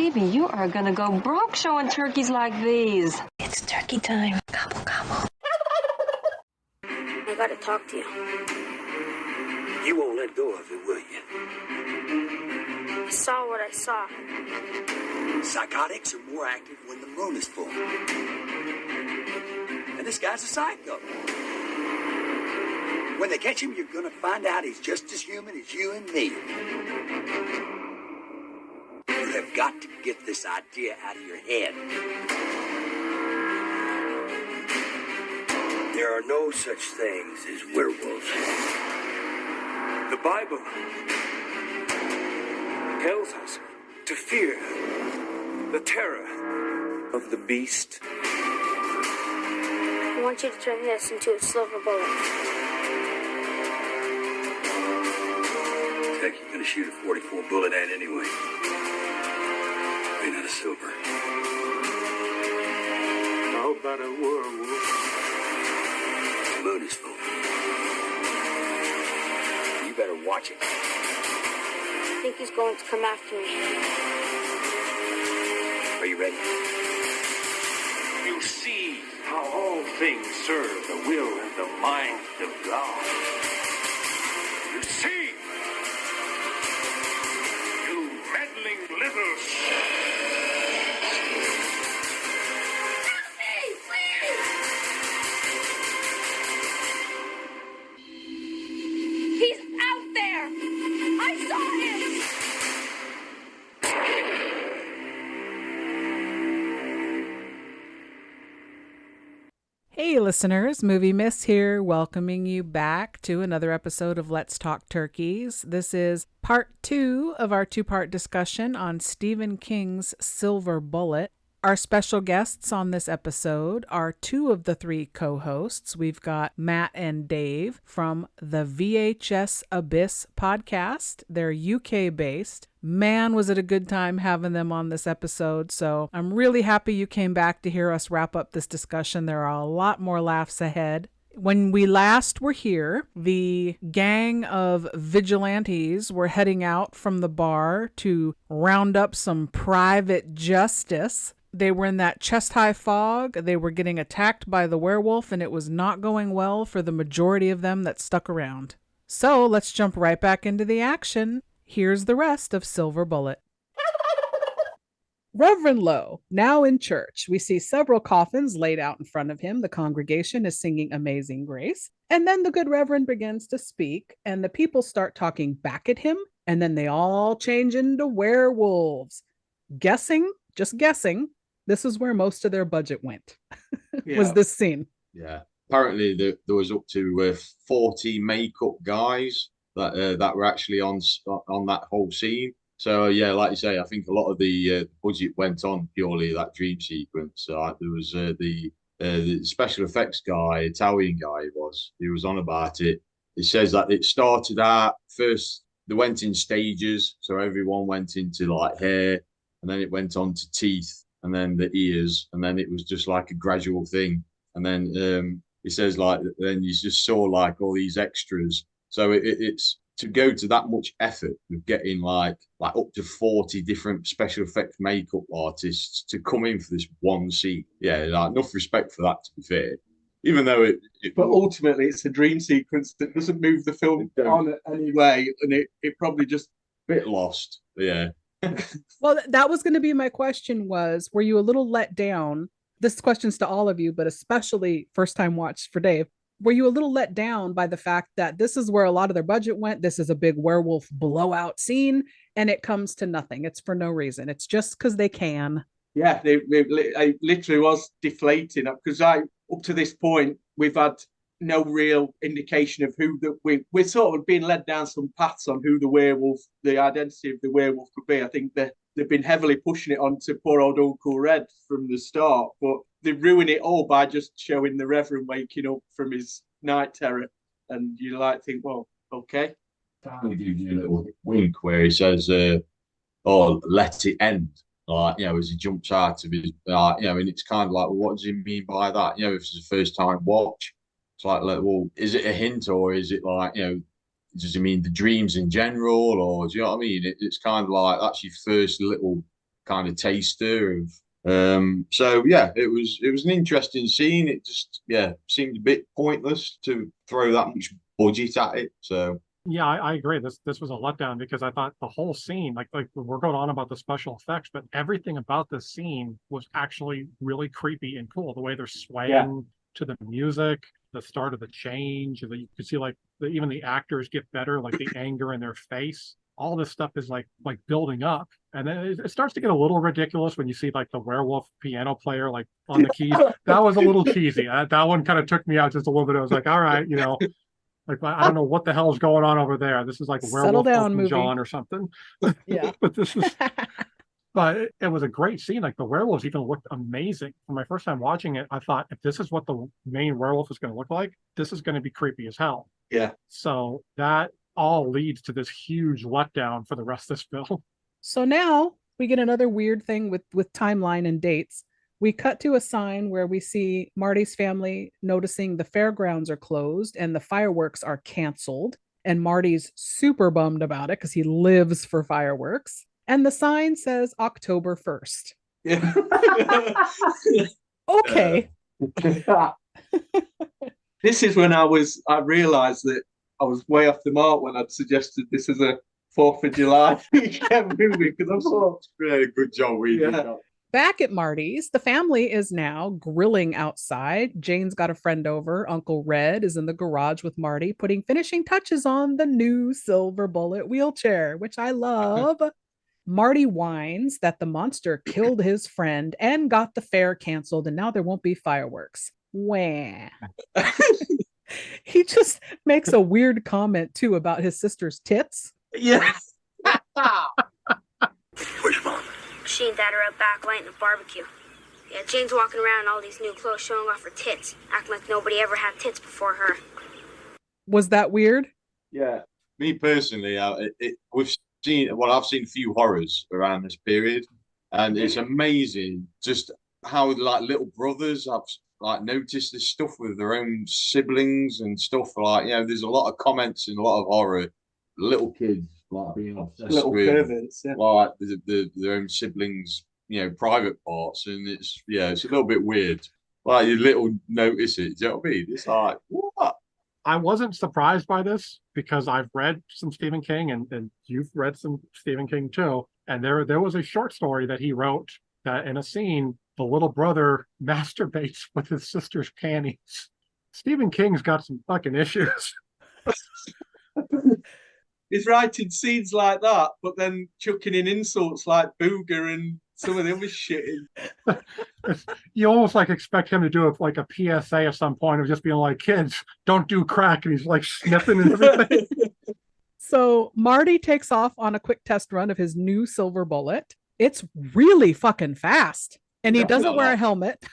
Believe me, you are gonna go broke showing turkeys like these. It's turkey time. Gobble, gobble. I gotta talk to you. You won't let go of it, will you? I saw what I saw. Psychotics are more active when the moon is full. And this guy's a psycho. When they catch him, you're gonna find out he's just as human as you and me. You have got to get this idea out of your head. There are no such things as werewolves. The Bible tells us to fear the terror of the beast. I want you to turn this into a silver bullet. Heck, you're gonna shoot a .44 bullet at anyway. Ain't not a silver. How about a werewolf? The moon is full. You better watch it. I think he's going to come after me. Are you ready? You see how all things serve the will and the mind of God. You see, you meddling little... He's out there! I saw him! Hey listeners, Movie Miss here, welcoming you back to another episode of Let's Talk Turkeys. This is part 2 of our 2-part discussion on Stephen King's Silver Bullet. Our special guests on this episode are 2 of the 3 co-hosts. We've got Matt and Dave from the VHS Abyss podcast. They're UK-based. Man, was it a good time having them on this episode. So I'm really happy you came back to hear us wrap up this discussion. There are a lot more laughs ahead. When we last were here, the gang of vigilantes were heading out from the bar to round up some private justice. They were in that chest-high fog. They were getting attacked by the werewolf, and it was not going well for the majority of them that stuck around. So let's jump right back into the action. Here's the rest of Silver Bullet. Reverend Lowe, now in church. We see several coffins laid out in front of him. The congregation is singing Amazing Grace. And then the good Reverend begins to speak, and the people start talking back at him, and then they all change into werewolves. Just guessing, this is where most of their budget went, was this scene. Yeah. Apparently there was up to 40 makeup guys that were actually on that whole scene. So yeah, like you say, I think a lot of the budget went on purely that dream sequence. There was the special effects guy, Italian guy, he was on about it. It says that it started out first. They went in stages, so everyone went into like hair, and then it went on to teeth, and then the ears, and then it was just like a gradual thing. And then it says like then you just saw like all these extras. So it's to go to that much effort of getting like up to 40 different special effects makeup artists to come in for this one scene. Yeah, like enough respect for that, to be fair. Even though but ultimately it's a dream sequence that doesn't move the film on any way, and it probably just a bit lost. Yeah. Well, that was going to be my question were you a little let down? This question's to all of you, but especially first time watch for Dave. Were you a little let down by the fact that this is where a lot of their budget went? This is a big werewolf blowout scene, and it comes to nothing. It's for no reason. It's just because they can. Yeah, I literally was deflating because up to this point, we've had no real indication of who we're sort of being led down some paths on who the identity of the werewolf could be. I think they've been heavily pushing it on to poor old Uncle Red from the start, but they ruin it all by just showing the Reverend waking up from his night terror, and you think, well, okay. He gives you a little wink where he says, "Oh, let it end." Like, as he jumps out of his, and it's kind of like, well, what does he mean by that? If it's a first time watch, it's like, well, is it a hint, or is it like, does it mean the dreams in general, or do you know what I mean? It's kind of like that's your first little kind of taster of. So yeah, it was an interesting scene. It just seemed a bit pointless to throw that much budget at it. So Yeah, I agree. This was a letdown because I thought the whole scene, like we're going on about the special effects, but everything about this scene was actually really creepy and cool. The way they're swaying to the music, the start of the change, and you can see like even the actors get better, like the anger in their face. All this stuff is like building up, and then it starts to get a little ridiculous when you see like the werewolf piano player like on the keys. That was a little cheesy. That one kind of took me out just a little bit. I was like, all right, like I don't know what the hell is going on over there. This is like a werewolf Elton John or something. Yeah. But this is. But it was a great scene. Like the werewolves even looked amazing. For my first time watching it, I thought if this is what the main werewolf is going to look like, this is going to be creepy as hell. Yeah. So that all leads to this huge letdown for the rest of this film. So now we get another weird thing with timeline and dates. We cut to a sign where we see Marty's family noticing the fairgrounds are closed and the fireworks are canceled. And Marty's super bummed about it because he lives for fireworks. And the sign says October 1st. Yeah. Okay. This is when I realized that I was way off the mark when I'd suggested this as a 4th of July weekend movie because I'm sort of good job we did that. Back at Marty's, the family is now grilling outside. Jane's got a friend over. Uncle Red is in the garage with Marty, putting finishing touches on the new Silver Bullet wheelchair, which I love. Marty whines that the monster killed his friend and got the fair canceled, and now there won't be fireworks. Wah. He just makes a weird comment, too, about his sister's tits. Yes. Where's Mom? She and Dad are out back lighting the barbecue. Yeah, Jane's walking around in all these new clothes showing off her tits, acting like nobody ever had tits before her. Was that weird? Yeah. Me personally, I've seen a few horrors around this period, and it's amazing just how like little brothers have like noticed this stuff with their own siblings and stuff. Like there's a lot of comments in a lot of horror, little kids like being obsessed Little with perverts, like their own siblings, private parts, and it's a little bit weird. Like you little notice it. Do you know what I mean? It's like what? I wasn't surprised by this because I've read some Stephen King and you've read some Stephen King too. And there was a short story that he wrote that in a scene, the little brother masturbates with his sister's panties. Stephen King's got some fucking issues. He's writing scenes like that, but then chucking in insults like booger and some of the other shit. You almost like expect him to do like a PSA at some point of just being like, kids, don't do crack. And he's like sniffing and everything. So Marty takes off on a quick test run of his new Silver Bullet. It's really fucking fast. And he doesn't wear a helmet.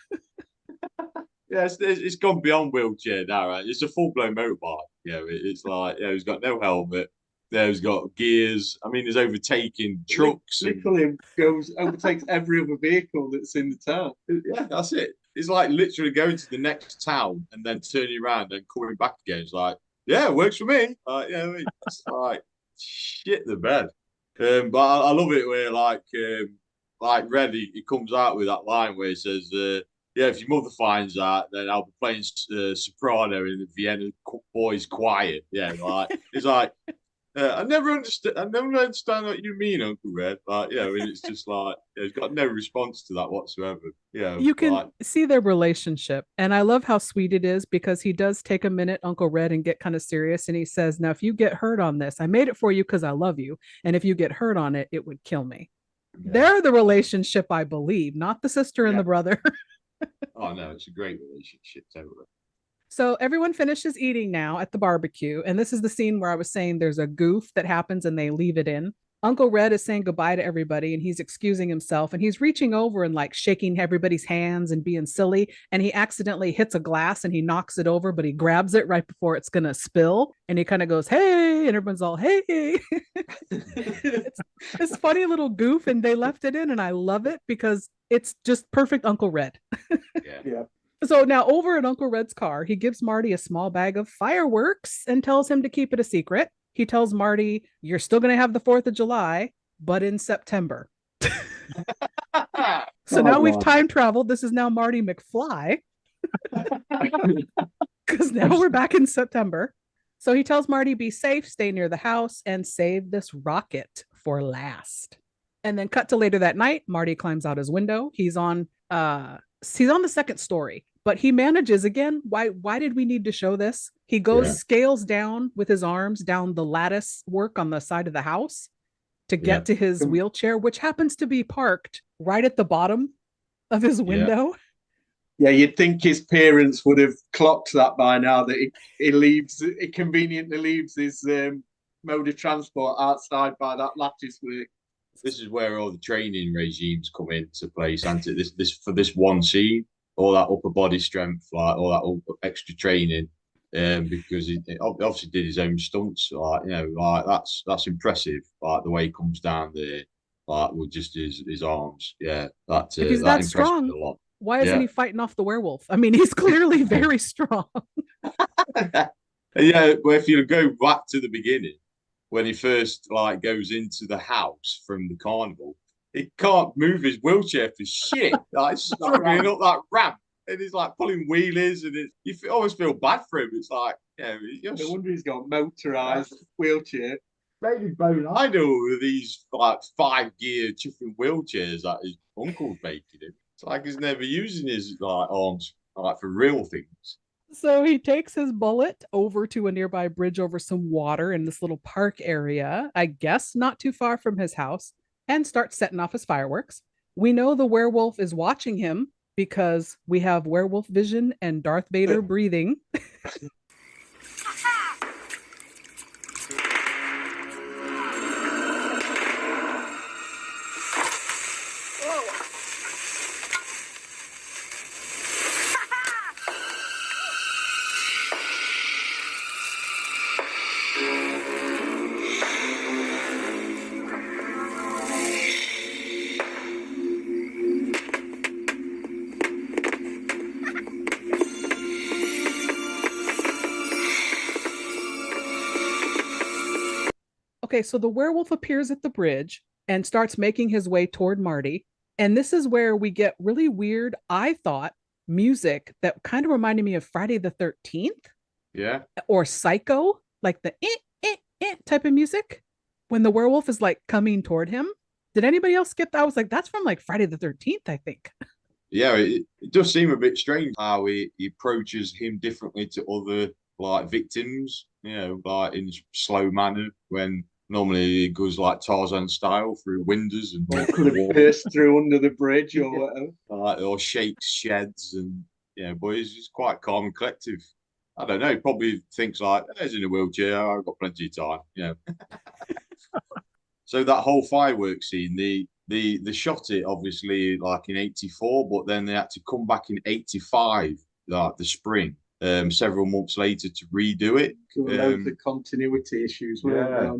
Yeah, it's gone beyond wheelchair now, right? It's a full-blown motorbike. It's like, he's got no helmet. He's got gears. I mean, he's overtaking trucks. Literally overtakes every other vehicle that's in the town. Yeah, that's it. It's like literally going to the next town and then turning around and coming back again. It's like, yeah, it works for me. It's like, shit the bed. But I love it where like Red, he comes out with that line where he says, if your mother finds out, then I'll be playing soprano in the Vienna Boys Choir. Yeah, like it's like I never understand what you mean, Uncle Red. Like, it's just like he's got no response to that whatsoever. Yeah, you can see their relationship, and I love how sweet it is because he does take a minute, Uncle Red, and get kind of serious, and he says, "Now, if you get hurt on this, I made it for you because I love you, and if you get hurt on it, it would kill me." Yeah. They're the relationship I believe, not the sister and the brother. Oh no, it's a great relationship, totally. So everyone finishes eating now at the barbecue. And this is the scene where I was saying there's a goof that happens and they leave it in. Uncle Red is saying goodbye to everybody and he's excusing himself and he's reaching over and like shaking everybody's hands and being silly. And he accidentally hits a glass and he knocks it over, but he grabs it right before it's going to spill. And he kind of goes, hey, and everyone's all, hey. It's this funny little goof and they left it in and I love it because it's just perfect Uncle Red. Yeah. So now over at Uncle Red's car, he gives Marty a small bag of fireworks and tells him to keep it a secret. He tells Marty, you're still going to have the 4th of July, but in September. So now we've time traveled. This is now Marty McFly. Because now we're back in September. So he tells Marty, be safe, stay near the house, and save this rocket for last. And then cut to later that night, Marty climbs out his window. He's on the second story, but he manages again. Why did we need to show this? He goes, scales down with his arms down the lattice work on the side of the house to get to his wheelchair, which happens to be parked right at the bottom of his window. Yeah, you'd think his parents would have clocked that by now, that he conveniently leaves his mode of transport outside by that lattice work. This is where all the training regimes come into place, and this for this one scene, all that upper body strength, like all that extra training, because he obviously did his own stunts, like like that's impressive, like the way he comes down there, like with just his arms, that if he's that strong, a lot. Why isn't he fighting off the werewolf? I mean, he's clearly very strong. Well, if you go back to the beginning, when he first goes into the house from the carnival, he can't move his wheelchair for shit. Like struggling up that ramp, and he's like pulling wheelies, and you always feel bad for him. It's like, no wonder he's got motorized wheelchair. Maybe bone idle with these 5-gear chuffing wheelchairs that his uncle's making him. It's like he's never using his arms for real things. So he takes his bullet over to a nearby bridge over some water in this little park area, I guess not too far from his house, and starts setting off his fireworks. We know the werewolf is watching him because we have werewolf vision and Darth Vader breathing. Okay, so the werewolf appears at the bridge and starts making his way toward Marty. And this is where we get really weird, I thought, music that kind of reminded me of Friday the 13th. Yeah. Or Psycho, like the type of music when the werewolf is coming toward him. Did anybody else get that? I was like, that's from Friday the 13th, I think. Yeah, it does seem a bit strange how he approaches him differently to other victims, in slow manner, when normally he goes Tarzan style through windows and burst through under the bridge or whatever. Or shakes sheds and but he's quite calm and collective. I don't know, he probably thinks he's in a wheelchair, I've got plenty of time, So that whole fireworks scene, they shot it obviously in 84, but then they had to come back in 85, the spring, several months later to redo it. The continuity issues were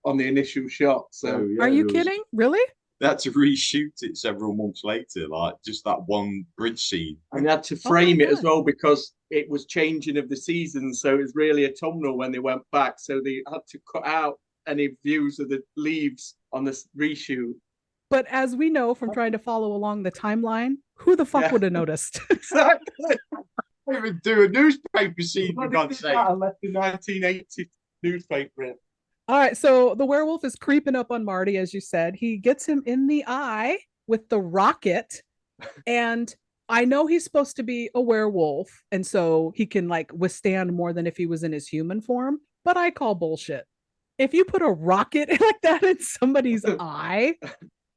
on the initial shot. So are you kidding? Really? They had to reshoot it several months later, just that one bridge scene. And they had to frame it as well because it was changing of the season, so it was really autumnal when they went back. So they had to cut out any views of the leaves on this reshoot. But as we know from trying to follow along the timeline, who the fuck would have noticed? Exactly. Even do a newspaper scene, for God's sake. I left the 1980 newspaper in. All right, so the werewolf is creeping up on Marty, as you said. He gets him in the eye with the rocket, and I know he's supposed to be a werewolf, and so he can withstand more than if he was in his human form, but I call bullshit. If you put a rocket like that in somebody's eye,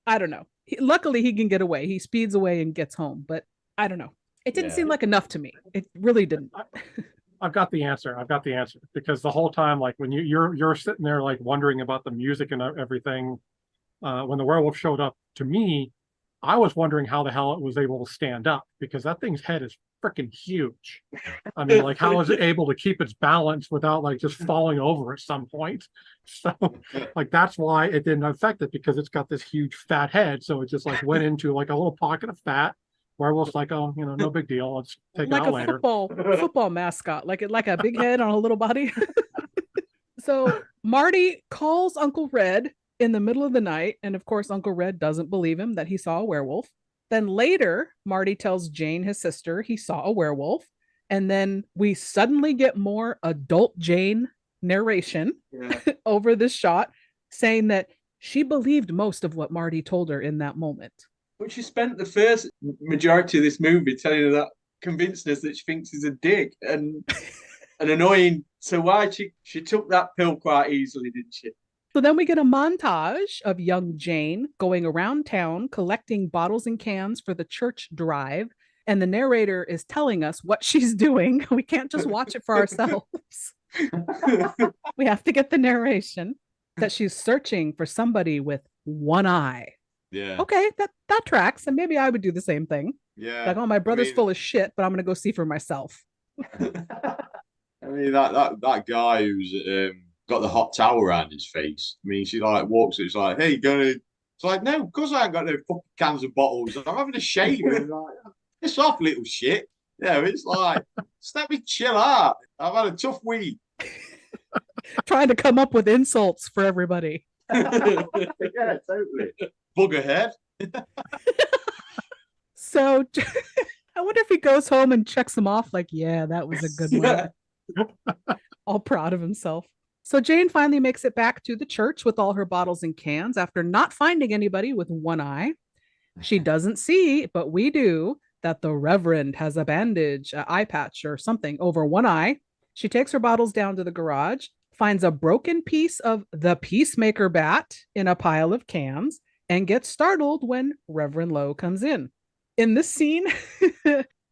I don't know. Luckily, he can get away. He speeds away and gets home, but I don't know. It didn't seem like enough to me. It really didn't. I've got the answer. Because the whole time, when you're sitting there wondering about the music and everything, when the werewolf showed up, to me, I was wondering how the hell it was able to stand up, because that thing's head is freaking huge. I mean, how is it able to keep its balance without just falling over at some point? So that's why it didn't affect it, because it's got this huge fat head. So it just went into a little pocket of fat. Werewolf's no big deal. Let's take it out later. Football mascot, like a big head on a little body. So Marty calls Uncle Red in the middle of the night. And of course, Uncle Red doesn't believe him that he saw a werewolf. Then later, Marty tells Jane, his sister, he saw a werewolf. And then we suddenly get more adult Jane narration over this shot, saying that she believed most of what Marty told her in that moment. But she spent the first majority of this movie telling her that, convincing us that she thinks he's a dick and an annoying. So why she took that pill quite easily, didn't she? So then we get a montage of young Jane going around town collecting bottles and cans for the church drive. And the narrator is telling us what she's doing. We can't just watch it for ourselves. We have to get the narration that she's searching for somebody with one eye. Yeah. Okay, that tracks. And maybe I would do the same thing. Yeah. Like, oh, my brother's full of shit, but I'm going to go see for myself. I mean, that guy who's got the hot towel around his face. I mean, she like walks. It's like, hey, you gonna? It's like, no, of course I ain't got no fucking cans and bottles. I'm having a shave. And like, piss off, little shit. Yeah, it's like, just let me chill out. I've had a tough week. Trying to come up with insults for everybody. Yeah, totally. Bugger head. So I wonder if he goes home and checks them off like, yeah, that was a good one. All proud of himself. So Jane finally makes it back to the church with all her bottles and cans after not finding anybody with one eye. She doesn't see, but we do, that the Reverend has a bandage, an eye patch or something over one eye. She takes her bottles down to the garage, finds a broken piece of the Peacemaker bat in a pile of cans, and gets startled when Reverend Lowe comes in. In this scene,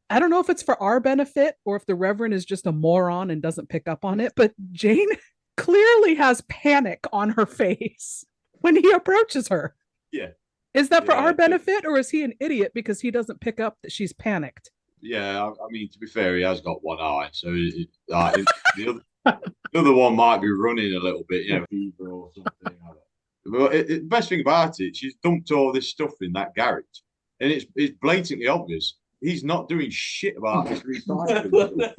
I don't know if it's for our benefit or if the Reverend is just a moron and doesn't pick up on it, but Jane clearly has panic on her face when he approaches her. Yeah. Is that for our benefit, or is he an idiot because he doesn't pick up that she's panicked? Yeah, I mean, to be fair, he has got one eye, so the other one might be running a little bit, fever or something. But the best thing about it, she's dumped all this stuff in that garage, and it's blatantly obvious he's not doing shit about this recycling.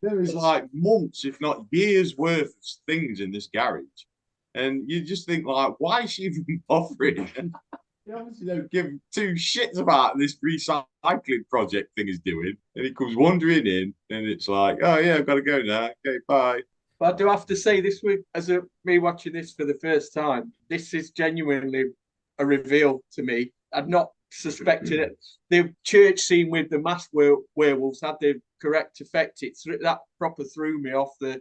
There is like months, if not years, worth of things in this garage, and you just think like, why is she even bothering? And you obviously don't give two shits about this recycling project thing he's doing, and he comes wandering in, and it's like, oh yeah, I've got to go now. Okay, bye. But I do have to say, this week, me watching this for the first time, this is genuinely a reveal to me. I'd not suspected it. The church scene with the masked werewolves had the correct effect. That proper threw me off the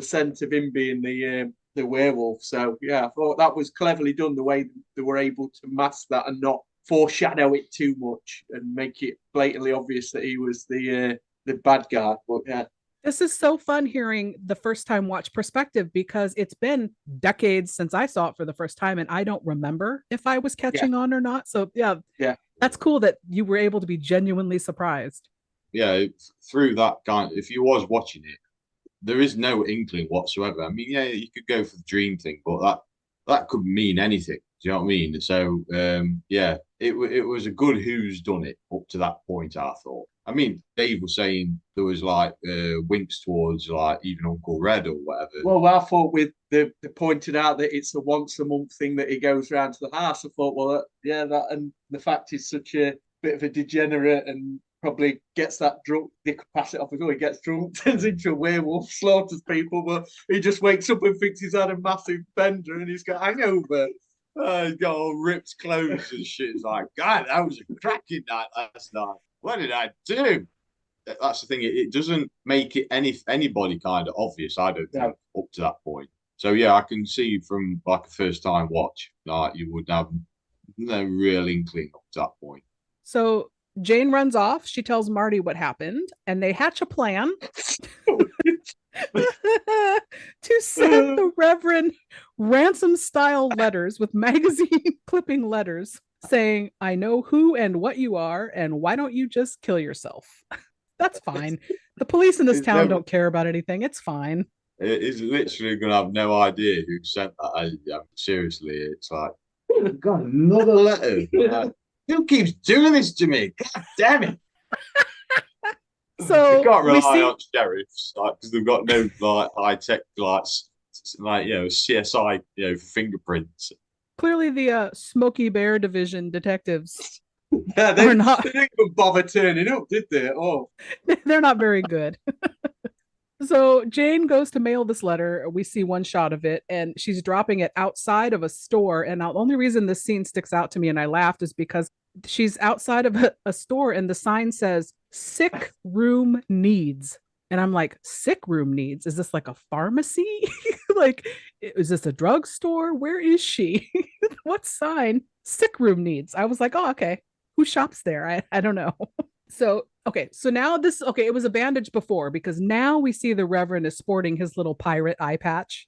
scent of him being the werewolf. So yeah, I thought that was cleverly done, the way they were able to mask that and not foreshadow it too much and make it blatantly obvious that he was the bad guy. But yeah. This is so fun hearing the first time watch perspective, because it's been decades since I saw it for the first time and I don't remember if I was catching on or not. So yeah, that's cool that you were able to be genuinely surprised. Yeah, through that kind, if you was watching it, there is no inkling whatsoever. I mean, yeah, you could go for the dream thing, but that could mean anything. Do you know what I mean? So yeah, it was a good who's done it up to that point, I thought. I mean, Dave was saying there was like winks towards like even Uncle Red or whatever. Well, I thought with they pointed out that it's a once a month thing that he goes round to the house. I thought, well, that and the fact he's such a bit of a degenerate and probably gets that drunk, they could pass it off as well. He gets drunk, turns into a werewolf, slaughters people, but he just wakes up and thinks he's had a massive bender and he's got hangover. He's got all ripped clothes and shit. It's like, God, that was a cracking night last night. What did I do? That's the thing. It doesn't make it anybody kind of obvious, I don't think, up to that point. So yeah, I can see from like a first time watch, like you would have no real inkling up to that point. So Jane runs off. She tells Marty what happened, and they hatch a plan to send the Reverend ransom-style letters with magazine clipping letters saying, I know who and what you are, and why don't you just kill yourself? That's fine. The police in this town don't care about anything. It's fine. It's literally going to have no idea who sent that. Seriously, it's like, I've got another letter. Who keeps doing this to me? God damn it. So you can't rely on sheriffs because they've got no like high tech CSI for fingerprints. Clearly, the Smoky Bear Division detectives Yeah, are not. they didn't even bother turning up, did they? Oh, They're not very good. So Jane goes to mail this letter. We see one shot of it, and she's dropping it outside of a store. And the only reason this scene sticks out to me and I laughed is because she's outside of a store, and the sign says "sick room needs." And I'm like, sick room needs? Is this like a pharmacy? Like, is this a drugstore? Where is she? What sign? Sick room needs. I was like, oh, okay. Who shops there? I don't know. So, okay. So now it was a bandage before because now we see the Reverend is sporting his little pirate eye patch.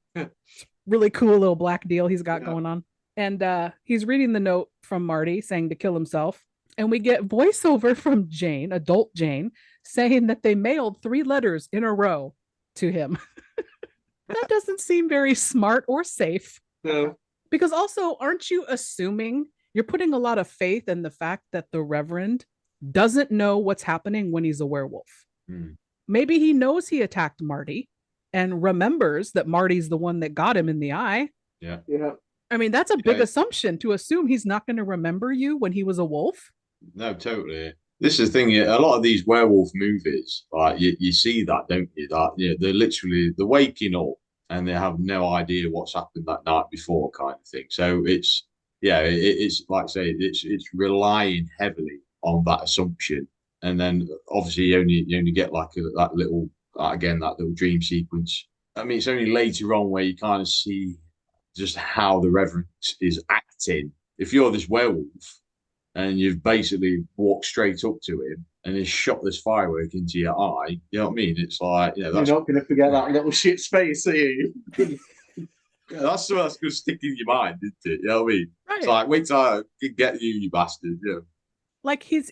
Really cool little black deal he's got going on. And he's reading the note from Marty saying to kill himself. And we get voiceover from Jane, adult Jane, saying that they mailed 3 letters in a row to him. That doesn't seem very smart or safe. no. Because also, aren't you assuming you're putting a lot of faith in the fact that the Reverend doesn't know what's happening when he's a werewolf? Maybe he knows he attacked Marty and remembers that Marty's the one that got him in the eye. Yeah. I mean, that's a big assumption to assume he's not going to remember you when he was a wolf. No, totally. This is the thing. A lot of these werewolf movies, like you see that, don't you? That they're waking up and they have no idea what's happened that night before, kind of thing. So it's like I say, it's relying heavily on that assumption, and then obviously you only get like that little dream sequence. I mean, it's only later on where you kind of see just how the Reverend is acting. If you're this werewolf and you've basically walked straight up to him and he's shot this firework into your eye, you know what I mean? It's like, you're not going to forget that little shit's face, are you? Yeah, that's going to stick in your mind, isn't it? You know what I mean? Right. It's like, wait till I get you, you bastard. Yeah. Like he's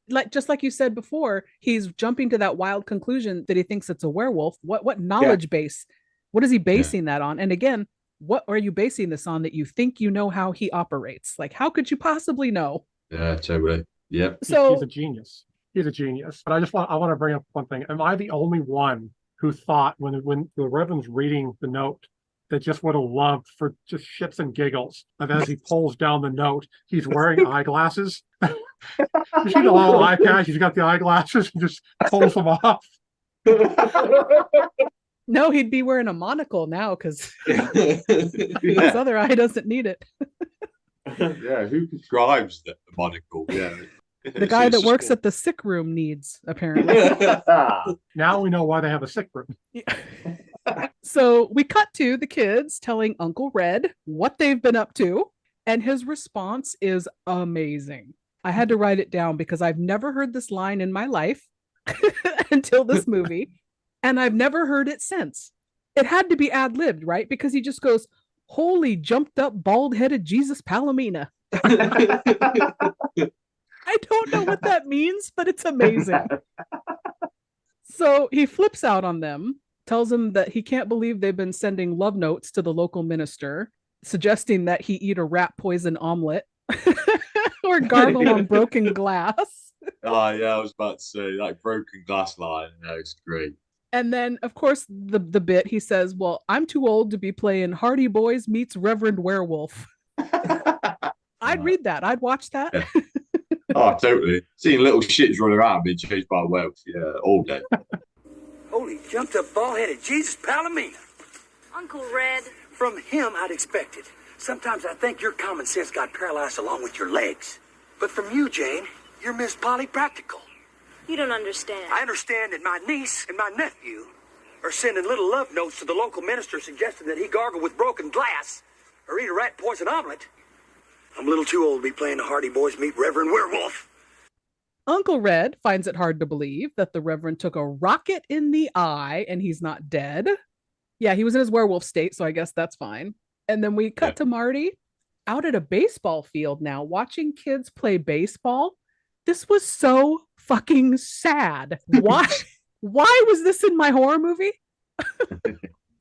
like, just like you said before, he's jumping to that wild conclusion that he thinks it's a werewolf. What knowledge base? What is he basing that on? And again, what are you basing this on that you think you know how he operates? Like, how could you possibly know? Yeah, totally. Yeah. So he's a genius. He's a genius. But I want to bring up one thing. Am I the only one who thought when the Reverend's reading the note that just would have loved for just shits and giggles? And as he pulls down the note, he's wearing eyeglasses. You see the little eye patch? He's got the eyeglasses and just pulls them off. No, he'd be wearing a monocle now because his other eye doesn't need it. Yeah, who prescribes the monocle? Yeah. The guy that works at the sick room needs, apparently. Now we know why they have a sick room. So we cut to the kids telling Uncle Red what they've been up to, and his response is amazing. I had to write it down because I've never heard this line in my life until this movie, and I've never heard it since. It had to be ad-libbed, right? Because he just goes, "Holy jumped up bald-headed Jesus Palomina." I don't know what that means, but it's amazing. So he flips out on them, tells them that he can't believe they've been sending love notes to the local minister, suggesting that he eat a rat poison omelet or gargle on broken glass. Oh, yeah, I was about to say, like, broken glass line. No, it's great. And then, of course, the bit, he says, well, I'm too old to be playing Hardy Boys meets Reverend Werewolf. I'd read that. I'd watch that. Yeah. Oh, totally. Seeing little shits run around being chased by werewolves, yeah, all day. Holy jumped up bald-headed Jesus Palomina. Uncle Red. From him, I'd expect it. Sometimes I think your common sense got paralyzed along with your legs. But from you, Jane, you're Miss Polly Practical. You don't understand. I understand that my niece and my nephew are sending little love notes to the local minister suggesting that he gargle with broken glass or eat a rat poison omelet. I'm a little too old to be playing the Hardy Boys meet Reverend Werewolf. Uncle Red finds it hard to believe that the Reverend took a rocket in the eye and he's not dead. Yeah, he was in his werewolf state, so I guess that's fine. And then we cut to Marty out at a baseball field now, watching kids play baseball. This was so fucking sad. Why? Why was this in my horror movie?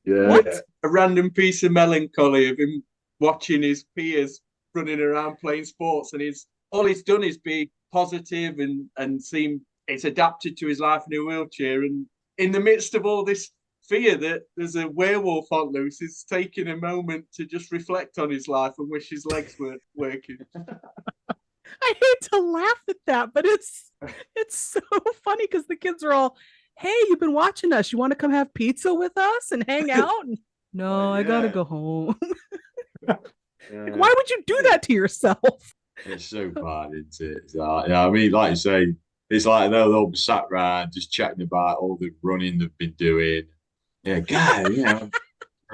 Yeah. What? A random piece of melancholy of him watching his peers running around playing sports, and all he's done is be positive and seem it's adapted to his life in a wheelchair, and in the midst of all this fear that there's a werewolf on loose is taking a moment to just reflect on his life and wish his legs weren't working. I hate to laugh at that, but it's so funny because the kids are all, "Hey, you've been watching us. You want to come have pizza with us and hang out?" And, no, I gotta go home. Like, why would you do that to yourself? It's so bad, isn't it? I mean, like you say, it's like they'll be sat around just chatting about all the running they've been doing. Yeah, God,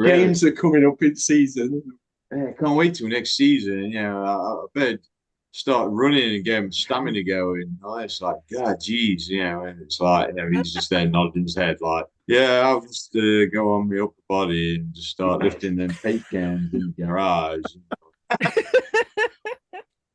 Games are coming up in season. Yeah, can't wait till next season. I bet start running and get stamina going. It's like, God, geez, and it's like, he's just there nodding his head, like, yeah, I'll just go on my upper body and just start lifting them paint cans in the garage.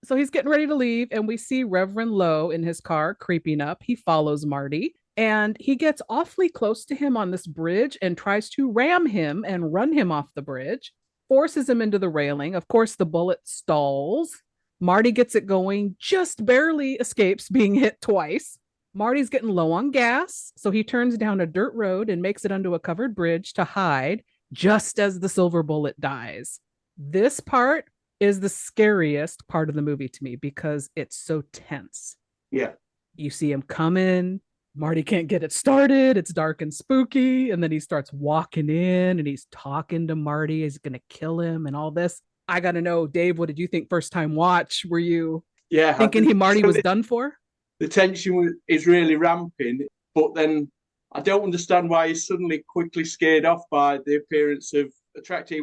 So he's getting ready to leave, and we see Reverend Lowe in his car creeping up. He follows Marty, and he gets awfully close to him on this bridge and tries to ram him and run him off the bridge, forces him into the railing. Of course, the bullet stalls. Marty gets it going, just barely escapes being hit twice. Marty's getting low on gas, so he turns down a dirt road and makes it onto a covered bridge to hide just as the silver bullet dies. This part is the scariest part of the movie to me because it's so tense. Yeah. You see him coming. Marty can't get it started. It's dark and spooky. And then he starts walking in and he's talking to Marty. He's going to kill him and all this. I got to know, Dave, what did you think first time watch? Were you thinking Marty was done for? The tension is really ramping, but then I don't understand why he's suddenly quickly scared off by the appearance of a tractor.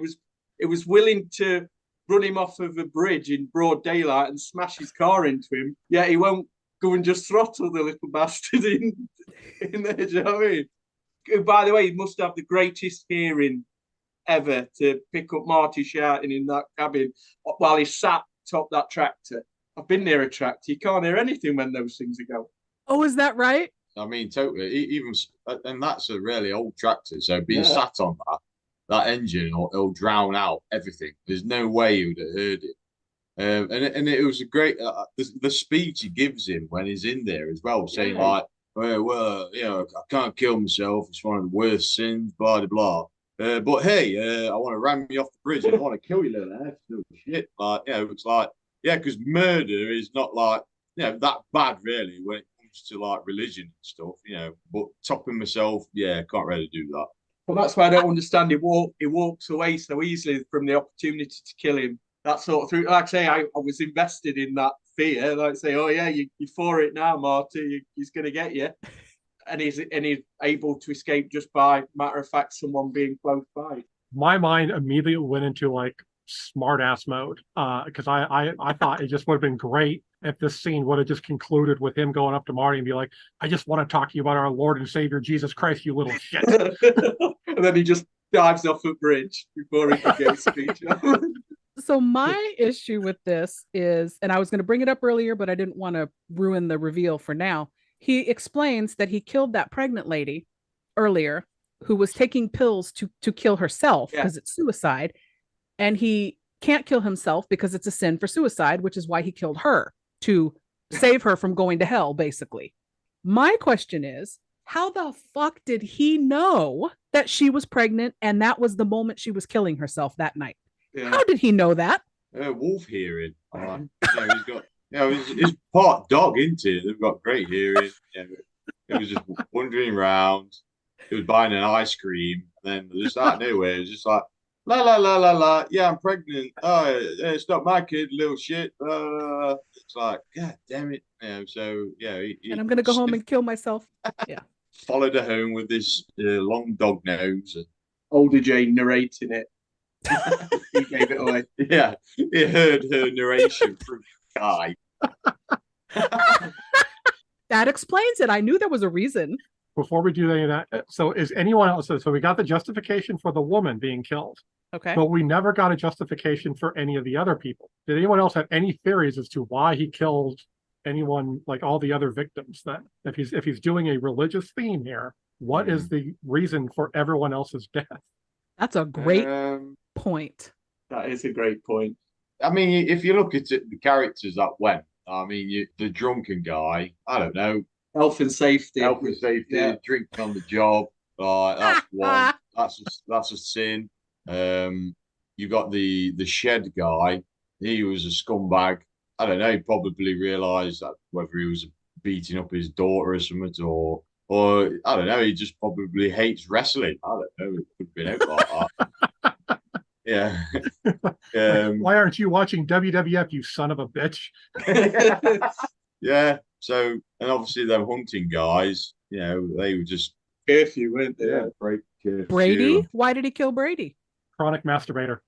It was willing to run him off of a bridge in broad daylight and smash his car into him. Yeah, he won't go and just throttle the little bastard in there. Do you know what I mean? By the way, he must have the greatest hearing ever to pick up Marty shouting in that cabin while he sat atop that tractor. I've been near a tractor. You can't hear anything when those things are going. Oh, is that right? I mean, totally. Even and that's a really old tractor. So being sat on that engine, it'll drown out everything. There's no way you would have heard it. And it was a great the speech he gives him when he's in there as well, saying like, well, I can't kill myself. It's one of the worst sins. Blah blah blah. But hey, I want to ram you off the bridge. And I want to kill you, little ass. Shit, like it's like because murder is not like that bad really when it comes to like religion and stuff. But topping myself, can't really do that. Well, that's why I don't understand. He walks away so easily from the opportunity to kill him. That sort of through. Like I say, I was invested in that fear. Like I say, oh yeah, you're for it now, Marty. He's going to get you, and he's able to escape just by matter of fact, someone being close by. My mind immediately went into like smart ass mode because I thought it just would have been great if this scene would have just concluded with him going up to Marty and be like, I just want to talk to you about our Lord and Savior Jesus Christ, you little shit. And then he just dives off a bridge before he can get his speech. So my issue with this is, and I was going to bring it up earlier, but I didn't want to ruin the reveal for now. He explains that he killed that pregnant lady earlier who was taking pills to kill herself because it's suicide. And he can't kill himself because it's a sin for suicide, which is why he killed her to save her from going to hell, basically. My question is, how the fuck did he know that she was pregnant and that was the moment she was killing herself that night? Yeah. How did he know that? Wolf hearing. He's got, he's part dog, isn't he? They've got great hearing. He was just wandering around. He was buying an ice cream. And then just out of nowhere, it was just like, la, la, la, la, la. Yeah, I'm pregnant. Oh, it's not my kid, little shit. It's like, God damn it. And I'm going to go home and kill myself. Yeah. Followed her home with this long dog nose. Older Jane narrating it. He gave it away. Yeah, he heard her narration through the sky. That explains it. I knew there was a reason. Before we do any of that, so is anyone else? So we got the justification for the woman being killed. Okay. But we never got a justification for any of the other people. Did anyone else have any theories as to why he killed anyone, like all the other victims? Then, if he's doing a religious theme here, what is the reason for everyone else's death? That's a great point. That is a great point. I mean, if you look at it, the characters that went, I mean, the drunken guy, I don't know. Health and safety. Drinking on the job. Like that's one. That's a sin. You got the shed guy. He was a scumbag. I don't know. He probably realised that whether he was beating up his daughter or something, or I don't know. He just probably hates wrestling. I don't know. It could have been out like that. Yeah. Why aren't you watching WWF, you son of a bitch? Yeah. So, and obviously the hunting guys, they were just curfew, weren't they? Yeah, break curfew. Brady? Why did he kill Brady? Chronic masturbator.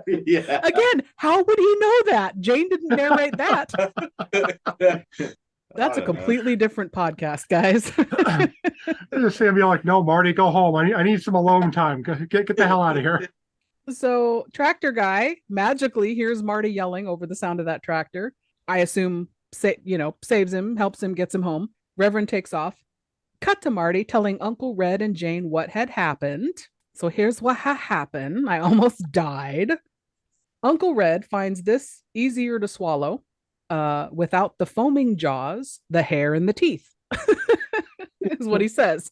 Yeah. Again, how would he know that? Jane didn't narrate that. That's a completely different podcast, guys. Just gonna be like, no, Marty, go home. I need some alone time. Get the hell out of here. So tractor guy magically hears Marty yelling over the sound of that tractor. I assume, saves him, helps him, gets him home. Reverend takes off. Cut to Marty telling Uncle Red and Jane what had happened. So here's what happened. I almost died. Uncle Red finds this easier to swallow without the foaming jaws, the hair, and the teeth, is what he says.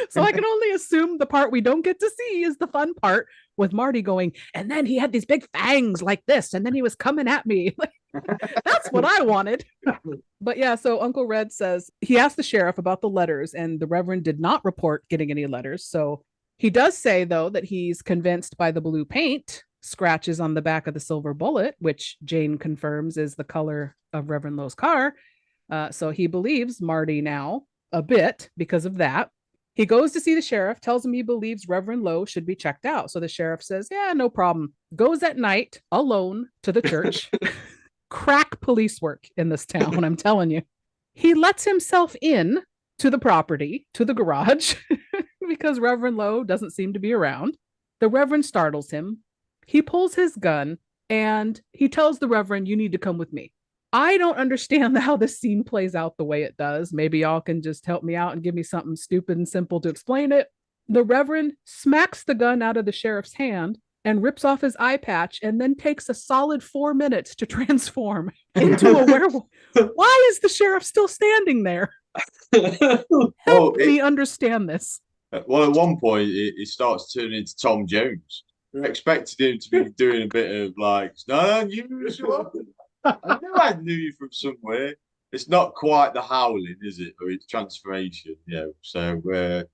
So I can only assume the part we don't get to see is the fun part with Marty going, and then he had these big fangs like this, and then he was coming at me. That's what I wanted. But yeah, so Uncle Red says he asked the sheriff about the letters, and the Reverend did not report getting any letters. So he does say, though, that he's convinced by the blue paint scratches on the back of the silver bullet, which Jane confirms is the color of Reverend Lowe's car. So he believes Marty now a bit because of that. He goes to see the sheriff, tells him he believes Reverend Lowe should be checked out. So the sheriff says, yeah, no problem. Goes at night alone to the church. Crack police work in this town, I'm telling you. He lets himself in to the property, to the garage, because Reverend Lowe doesn't seem to be around. The Reverend startles him. He pulls his gun and he tells the Reverend, you need to come with me. I don't understand how this scene plays out the way it does. Maybe y'all can just help me out and give me something stupid and simple to explain it. The Reverend smacks the gun out of the sheriff's hand and rips off his eye patch and then takes a solid 4 minutes to transform into a werewolf. Why is the sheriff still standing there? Help me understand this. Well, at one point, he starts turning into Tom Jones. I expected him to be doing a bit of like, no, I knew I knew you from somewhere. It's not quite the howling, is it? Or its transformation, So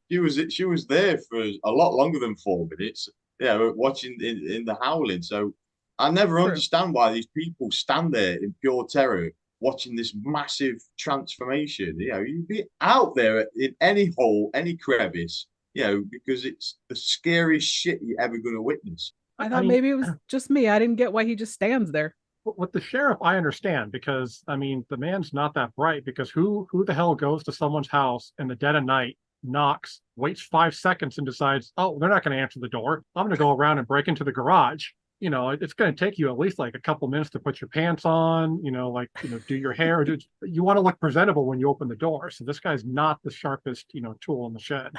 she was there for a lot longer than 4 minutes. Watching in the howling. So I never understand why these people stand there in pure terror watching this massive transformation. You'd be out there in any hole, any crevice, because it's the scariest shit you're ever going to witness. I thought maybe it was just me. I didn't get why he just stands there. With the sheriff, I understand, because the man's not that bright, because who the hell goes to someone's house in the dead of night, knocks, waits 5 seconds and decides, oh, they're not going to answer the door. I'm going to go around and break into the garage. It's going to take you at least like a couple minutes to put your pants on, do your hair. You want to look presentable when you open the door. So this guy's not the sharpest, tool in the shed.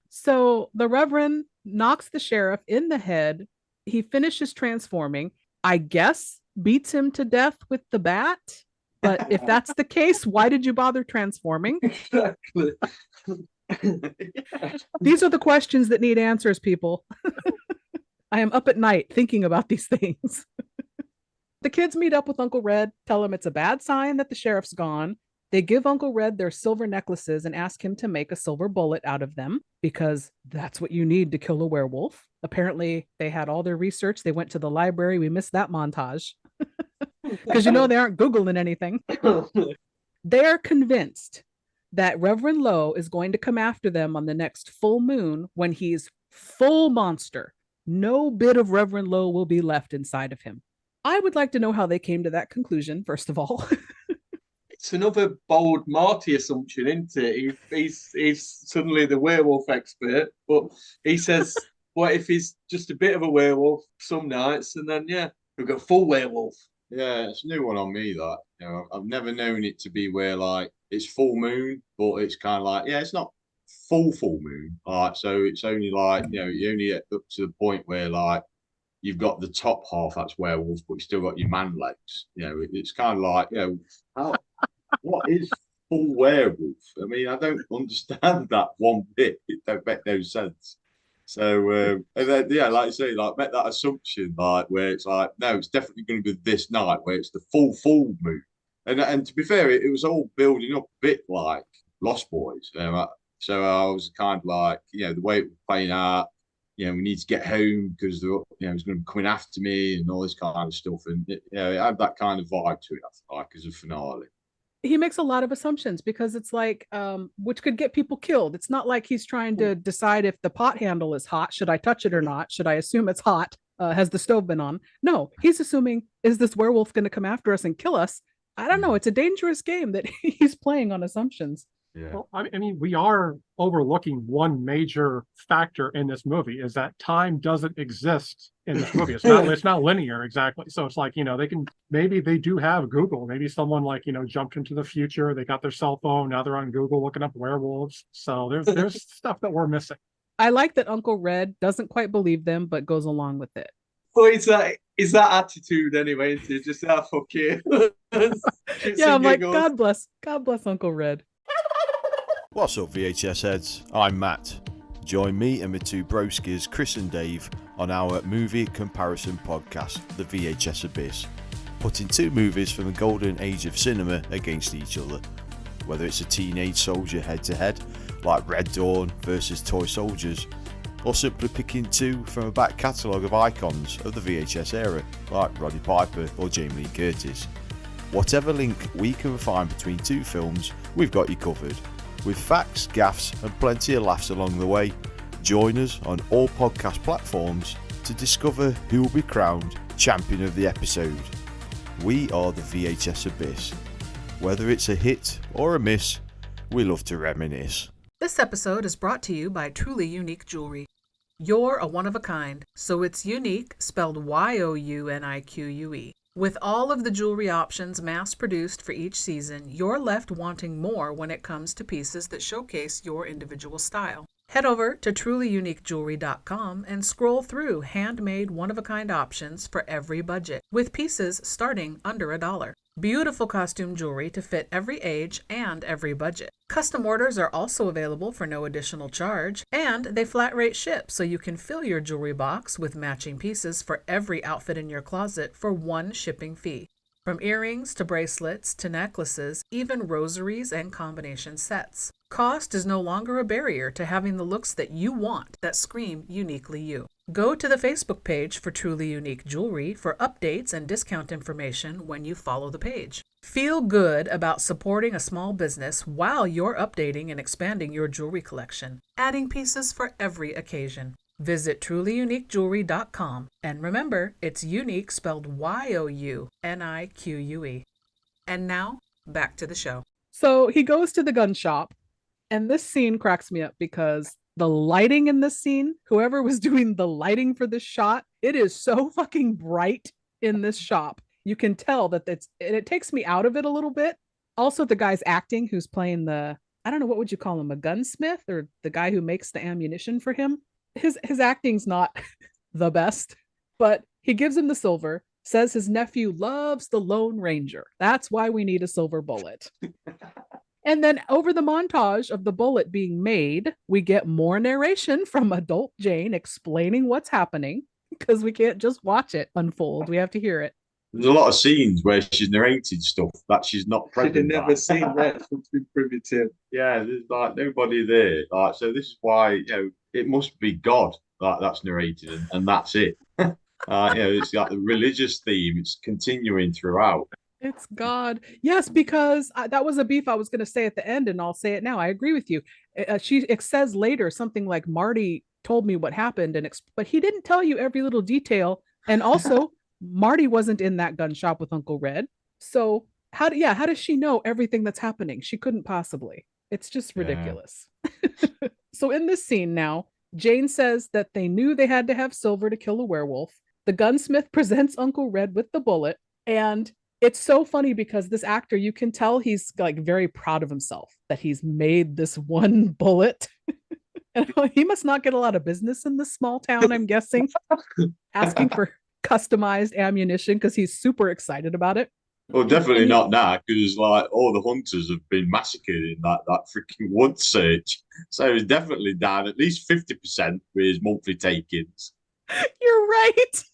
So the Reverend knocks the sheriff in the head. He finishes transforming, I guess, beats him to death with the bat. But if that's the case, why did you bother transforming? Exactly. These are the questions that need answers, people. I am up at night thinking about these things. The kids meet up with Uncle Red, tell him it's a bad sign that the sheriff's gone. They give Uncle Red their silver necklaces and ask him to make a silver bullet out of them because that's what you need to kill a werewolf. Apparently, they had all their research. They went to the library. We missed that montage because they aren't Googling anything. They're convinced that Reverend Lowe is going to come after them on the next full moon when he's full monster. No bit of Reverend Lowe will be left inside of him. I would like to know how they came to that conclusion, first of all. It's another bold Marty assumption, isn't it? He's suddenly the werewolf expert, but he says, what if he's just a bit of a werewolf some nights, and then, we've got full werewolf. Yeah, it's a new one on me, that. I've never known it to be where, like, it's full moon, but it's kind of like, it's not full moon. Like, so it's only like, you only get up to the point where, like, you've got the top half, that's werewolf, but you still got your man legs. It's kind of like, what is full werewolf. I mean, I don't understand that one bit. It don't make no sense. So, and then, yeah, like you say, like make that assumption, like where it's like, no, it's definitely going to be this night where it's the full moon. And to be fair, it was all building up a bit like Lost Boys. So I was kind of like, the way it was playing out, we need to get home because he's going to be coming after me and all this kind of stuff. And it had that kind of vibe to it, I feel like, as a finale. He makes a lot of assumptions because it's like, which could get people killed. It's not like he's trying to decide if the pot handle is hot. Should I touch it or not? Should I assume it's hot? Has the stove been on? No, he's assuming, is this werewolf going to come after us and kill us? I don't know. It's a dangerous game that he's playing on assumptions. Yeah. Well, I mean, we are overlooking one major factor in this movie is that time doesn't exist in this movie. It's not linear exactly. So it's like, maybe they do have Google. Maybe someone jumped into the future. They got their cell phone. Now they're on Google looking up werewolves. So there's stuff that we're missing. I like that Uncle Red doesn't quite believe them, but goes along with it. Well, it's that attitude anyway, isn't it? Just fuck you. Yeah, I'm like, God bless Uncle Red. What's up, VHS heads? I'm Matt. Join me and my two broskies, Chris and Dave, on our movie comparison podcast, The VHS Abyss, putting two movies from the golden age of cinema against each other. Whether it's a teenage soldier head-to-head, like Red Dawn versus Toy Soldiers, or simply picking two from a back catalogue of icons of the VHS era, like Roddy Piper or Jamie Lee Curtis. Whatever link we can find between two films, we've got you covered. With facts, gaffes and plenty of laughs along the way. Join us on all podcast platforms to discover who will be crowned champion of the episode. We are the VHS Abyss. Whether it's a hit or a miss, we love to reminisce. This episode is brought to you by Truly Unique Jewelry. You're a one-of-a-kind, so it's unique, spelled Y-O-U-N-I-Q-U-E. With all of the jewelry options mass-produced for each season, you're left wanting more when it comes to pieces that showcase your individual style. Head over to trulyuniquejewelry.com and scroll through handmade one-of-a-kind options for every budget, with pieces starting under $1. Beautiful costume jewelry to fit every age and every budget. Custom orders are also available for no additional charge, and they flat rate ship so you can fill your jewelry box with matching pieces for every outfit in your closet for one shipping fee. From earrings to bracelets to necklaces, even rosaries and combination sets. Cost is no longer a barrier to having the looks that you want that scream uniquely you. Go to the Facebook page for Truly Unique Jewelry for updates and discount information when you follow the page. Feel good about supporting a small business while you're updating and expanding your jewelry collection, adding pieces for every occasion. Visit trulyuniquejewelry.com and remember, it's unique spelled Y-O-U-N-I-Q-U-E. And now, back to the show. So he goes to the gun shop, and this scene cracks me up because the lighting in this scene, whoever was doing the lighting for this shot, it is so fucking bright in this shop. You can tell that it takes me out of it a little bit. Also, the guy's acting, who's playing I don't know, what would you call him? A gunsmith or the guy who makes the ammunition for him? His acting's not the best, but he gives him the silver, says his nephew loves the Lone Ranger. That's why we need a silver bullet. And then over the montage of the bullet being made, we get more narration from adult Jane explaining what's happening because we can't just watch it unfold. We have to hear it. There's a lot of scenes where she's narrated stuff that she's not present. She'd have never seen that. Something primitive. Yeah, there's like nobody there. Like, so this is why it must be God that's narrated, and that's it. It's like the religious theme. It's continuing throughout. It's God. Yes, because that was a beef I was going to say at the end, and I'll say it now. I agree with you. It says later something like Marty told me what happened, but he didn't tell you every little detail. And also, Marty wasn't in that gun shop with Uncle Red. So how does she know everything that's happening? She couldn't possibly. It's just ridiculous. Yeah. So in this scene now, Jane says that they knew they had to have silver to kill a werewolf. The gunsmith presents Uncle Red with the bullet, and it's so funny because this actor, you can tell he's like very proud of himself that he's made this one bullet. And he must not get a lot of business in this small town, I'm guessing, asking for customized ammunition because he's super excited about it. Well, definitely not now because like all the hunters have been massacred in that freaking wood search. So he's definitely down at least 50% with his monthly takings. You're right.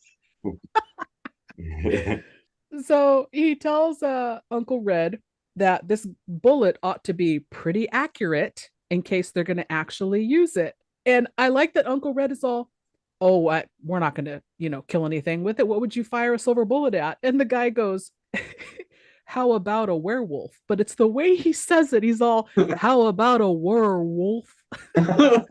So he tells Uncle Red that this bullet ought to be pretty accurate in case they're going to actually use it. And I like that Uncle Red is all, oh, we're not going to, kill anything with it. What would you fire a silver bullet at? And the guy goes, how about a werewolf? But it's the way he says it. He's all, how about a werewolf? I'm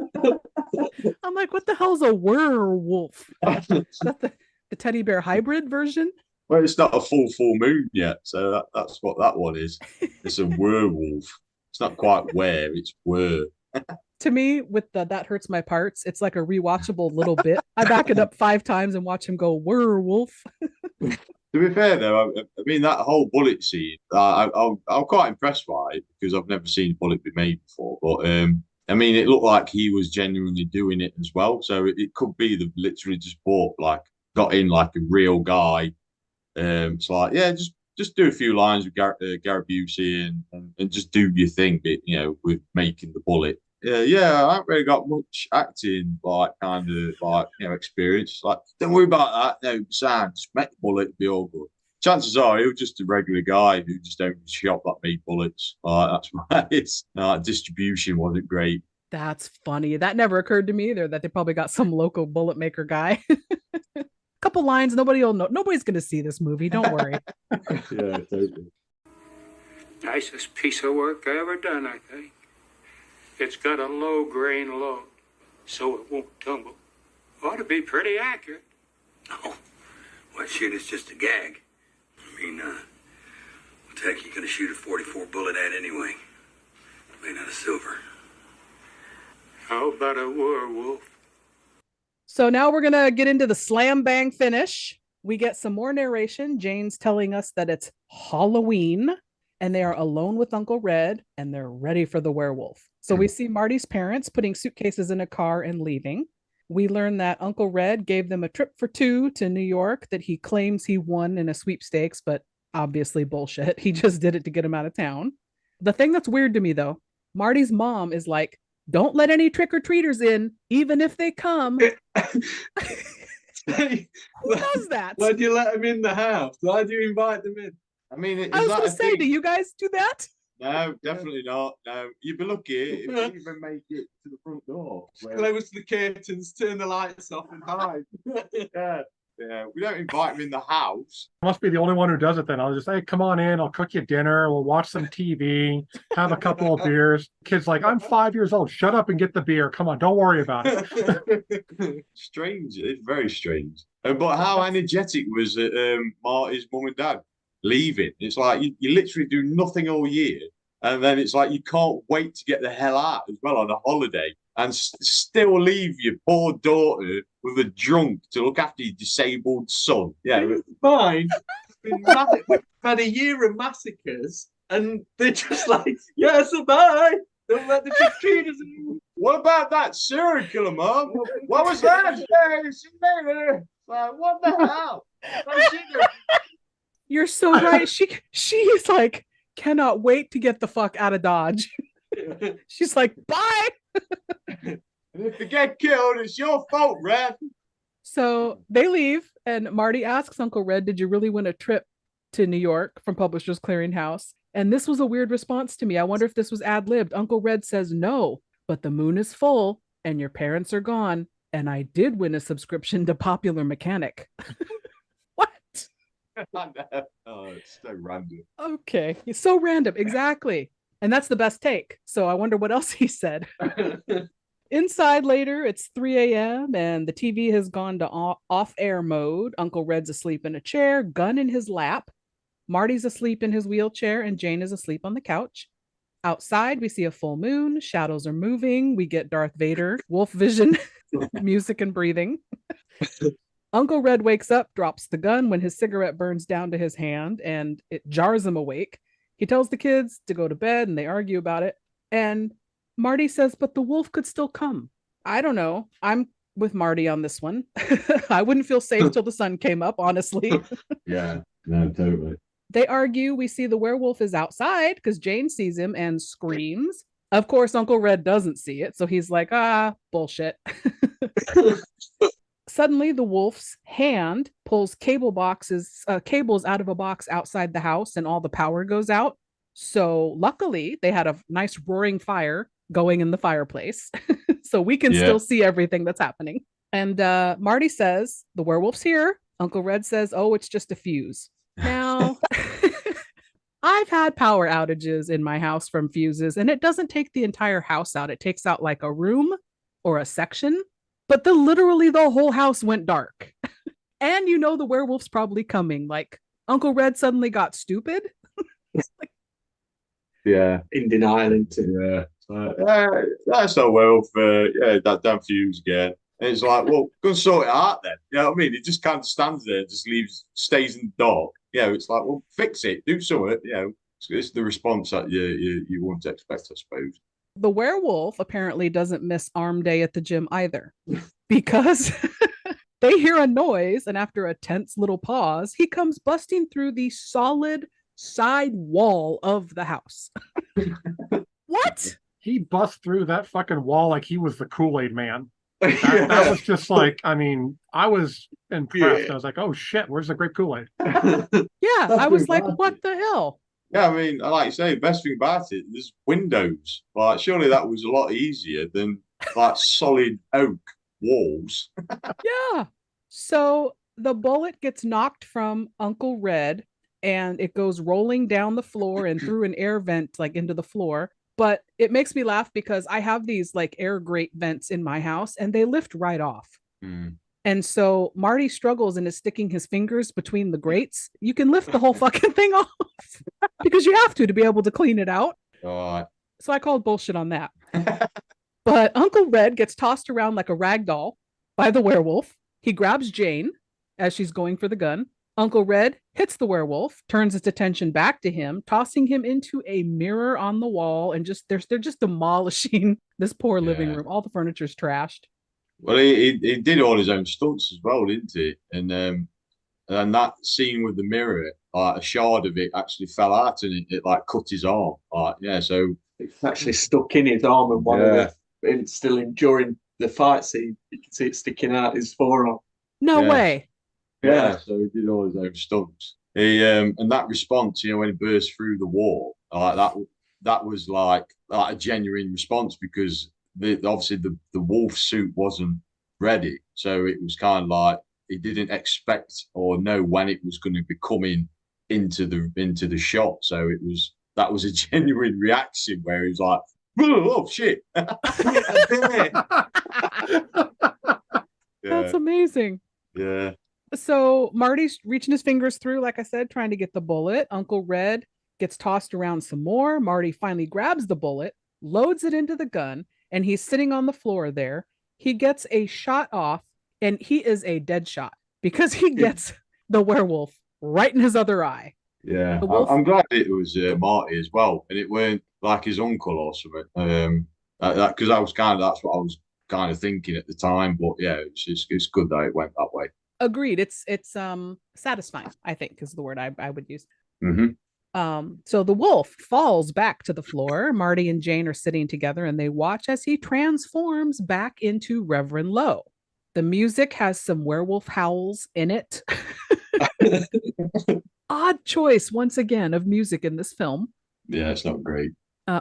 like, what the hell's a werewolf? Is that the teddy bear hybrid version? Well, it's not a full moon yet, so that's what that one is. It's a werewolf. It's not quite where, it's were. To me, with the that hurts my parts, it's like a rewatchable little bit. I back it up 5 times and watch him go werewolf. To be fair, though, I mean that whole bullet scene, I'm quite impressed by it because I've never seen a bullet be made before. But I mean, it looked like he was genuinely doing it as well. So it could be they've literally just got in like a real guy. It's like, yeah, just do a few lines with Gary Busey and just do your thing, with making the bullet. Yeah, I haven't really got much acting, experience. Like, don't worry about that. No, Sam, just make the bullet be all good. Chances are he was just a regular guy who just owned a shop that made bullets. That's why his distribution wasn't great. That's funny. That never occurred to me either, that they probably got some local bullet maker guy. Couple lines, nobody will know. Nobody's going to see this movie. Don't worry. Yeah, totally. Nicest piece of work I ever done, I think. It's got a low grain load, so it won't tumble. Ought to be pretty accurate. Oh, well, shit, it's just a gag. I mean, what the heck you gonna shoot a 44 bullet at anyway? Made out of silver. How about a werewolf? So now we're going to get into the slam bang finish. We get some more narration. Jane's telling us that it's Halloween and they are alone with Uncle Red and they're ready for the werewolf. So we see Marty's parents putting suitcases in a car and leaving. We learn that Uncle Red gave them a trip for 2 to New York that he claims he won in a sweepstakes, but obviously bullshit. He just did it to get him out of town. The thing that's weird to me, though, Marty's mom is like, don't let any trick-or-treaters in, even if they come. Who does that? Why do you let them in the house? Why do you invite them in? I mean, I was going to say, do you guys do that? No, definitely not. No, you'd be lucky if you even make it to the front door. Close the curtains, turn the lights off, and hide. Yeah, we don't invite him in the house. I must be the only one who does it then. I'll just say, come on in, I'll cook you dinner, we'll watch some TV, have a couple of beers. Kid's like, I'm 5 years old. Shut up and get the beer. Come on, don't worry about it. Strange. It's very strange. But how energetic was Marty's mum and dad leaving? It's like you literally do nothing all year. And then it's like you can't wait to get the hell out as well on a holiday and still leave your poor daughter with a drunk to look after your disabled son. Yeah, fine. We've had a year of massacres, and they're just like, yeah, so bye. Don't let the trick-or-treaters in. What about that serial killer, Mom? What was that? What the hell? You're so right. She's like, cannot wait to get the fuck out of Dodge. She's like, bye. And if they get killed, it's your fault, Red. So they leave, and Marty asks Uncle Red, did you really win a trip to New York from Publishers Clearinghouse? And this was a weird response to me. I wonder if this was ad-libbed. Uncle Red says, no, but the moon is full and your parents are gone. And I did win a subscription to Popular Mechanic. What? Oh, it's so random. Okay. It's so random. Exactly. And that's the best take. So I wonder what else he said. Inside later, it's 3 a.m. and the TV has gone to off-air mode. Uncle Red's asleep in a chair, gun in his lap. Marty's asleep in his wheelchair and Jane is asleep on the couch. Outside, we see a full moon. Shadows are moving. We get Darth Vader, wolf vision, music and breathing. Uncle Red wakes up, drops the gun when his cigarette burns down to his hand and it jars him awake. He tells the kids to go to bed and they argue about it. And Marty says, but the wolf could still come. I don't know. I'm with Marty on this one. I wouldn't feel safe till the sun came up, honestly. Yeah, no, totally. They argue. We see the werewolf is outside because Jane sees him and screams. Of course, Uncle Red doesn't see it, so he's like, bullshit. Suddenly, the wolf's hand pulls cables out of a box outside the house, and all the power goes out. So luckily, they had a nice roaring fire going in the fireplace, so we can still see everything that's happening. And Marty says, the werewolf's here. Uncle Red says, oh, it's just a fuse. Now, I've had power outages in my house from fuses, and it doesn't take the entire house out. It takes out like a room or a section, but literally the whole house went dark. And the werewolf's probably coming. Like, Uncle Red suddenly got stupid. Yeah. In denial into that's not werewolf. That damn fuse again. And it's like, well, go and sort it out then. You know what I mean? It just kind of stands there, just stays in the dark. It's like, well, fix it, do something. It's the response that you wouldn't expect, I suppose. The werewolf apparently doesn't miss arm day at the gym either, because they hear a noise, and after a tense little pause, he comes busting through the solid side wall of the house. What? He bust through that fucking wall like he was the Kool-Aid man. That was just like, I mean, I was impressed. Yeah. I was like, oh shit, where's the grape Kool-Aid? Yeah, I was like, what the hell? Yeah, I mean, like you say, the best thing about it, there's windows. Like, surely that was a lot easier than like solid oak walls. Yeah. So the bullet gets knocked from Uncle Red, and it goes rolling down the floor and through an air vent like into the floor. But it makes me laugh because I have these like air grate vents in my house, and they lift right off. And so Marty struggles and is sticking his fingers between the grates. You can lift the whole fucking thing off because you have to be able to clean it out. So I called bullshit on that. But Uncle Red gets tossed around like a rag doll by the werewolf. He grabs Jane as she's going for the gun. Uncle Red hits the werewolf, turns its attention back to him, tossing him into a mirror on the wall, and they're just demolishing this poor living room. All the furniture's trashed. Well, he did all his own stunts as well, didn't he? And that scene with the mirror, like a shard of it actually fell out, and it like cut his arm. So it's actually stuck in his arm, and one of the it's still during the fight scene, you can see it sticking out his forearm. No way. Yeah, so he did all his own stunts. And that response, when he burst through the wall, like that was like a genuine response, because obviously the wolf suit wasn't ready, so it was kind of like he didn't expect or know when it was going to be coming into the shot. So that was a genuine reaction where he was like, "Oh shit!" That's amazing. Yeah. So Marty's reaching his fingers through, like I said, trying to get the bullet. Uncle Red gets tossed around some more. Marty finally grabs the bullet, loads it into the gun, and he's sitting on the floor there. He gets a shot off, and he is a dead shot because he gets the werewolf right in his other eye. Yeah, I'm glad it was Marty as well, and it weren't like his uncle or something. Because that's what I was kind of thinking at the time. But yeah, it's good that it went that way. Agreed. It's satisfying, I think, is the word I would use. Mm-hmm. So the wolf falls back to the floor. Marty and Jane are sitting together, and they watch as he transforms back into Reverend Lowe. The music has some werewolf howls in it. Odd choice, once again, of music in this film. Yeah, it's not great.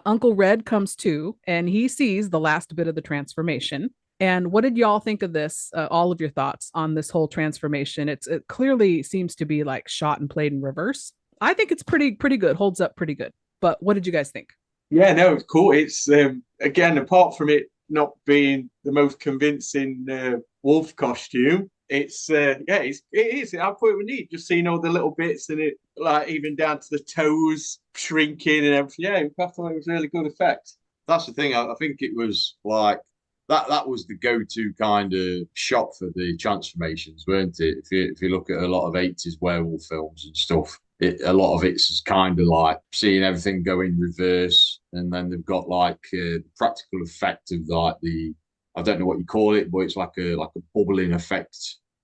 Uncle Red comes to, and he sees the last bit of the transformation. And what did y'all think of this? All of your thoughts on this whole transformation? It clearly seems to be like shot and played in reverse. I think it's pretty good, holds up pretty good. But what did you guys think? Yeah, no, it's cool. It's again, apart from it not being the most convincing wolf costume, it is. I thought it was neat, just seeing all the little bits in it, like even down to the toes shrinking and everything. Yeah, I thought it was a really good effect. That's the thing. I think it was like that was the go-to kind of shot for the transformations, weren't it? If you look at a lot of 80s werewolf films and stuff, a lot of it's just kind of like seeing everything go in reverse, and then they've got like the practical effect of like I don't know what you call it, but it's like a bubbling effect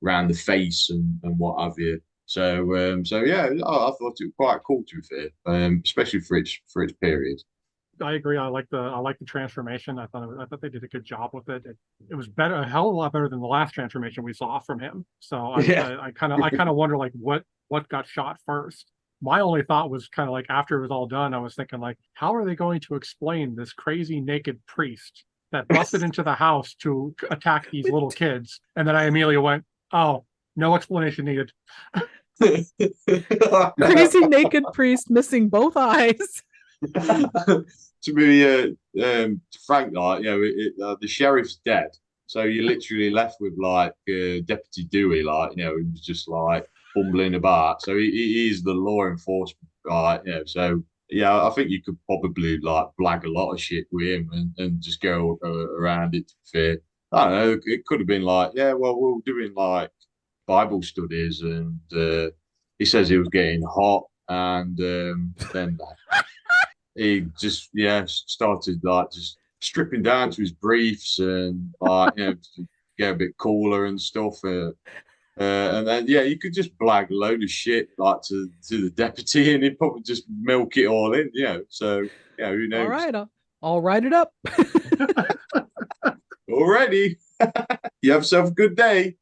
around the face and what have you. So yeah, I thought it was quite cool to be fair, especially for its period. I agree. I like the transformation. I thought they did a good job with it. It was better, a hell of a lot better than the last transformation we saw from him. So I kind of wonder like what got shot first. My only thought was kind of like after it was all done, I was thinking like, how are they going to explain this crazy naked priest that busted into the house to attack these little kids? And then I immediately went, oh, no explanation needed. Crazy naked priest missing both eyes. To be frank, like, the sheriff's dead, so you're literally left with like Deputy Dewey, like, who's just like bumbling about. So he is the law enforcement guy, So yeah, I think you could probably like blag a lot of shit with him and just go around it. To be fair, I don't know. It could have been like, yeah, well, we're doing like Bible studies, and he says he was getting hot, and then he just started like just stripping down to his briefs and like to get a bit cooler and stuff. And then you could just blag a load of shit like to the deputy, and he'd probably just milk it all in. So who knows? All right, I'll write it up. Already, you have yourself a good day.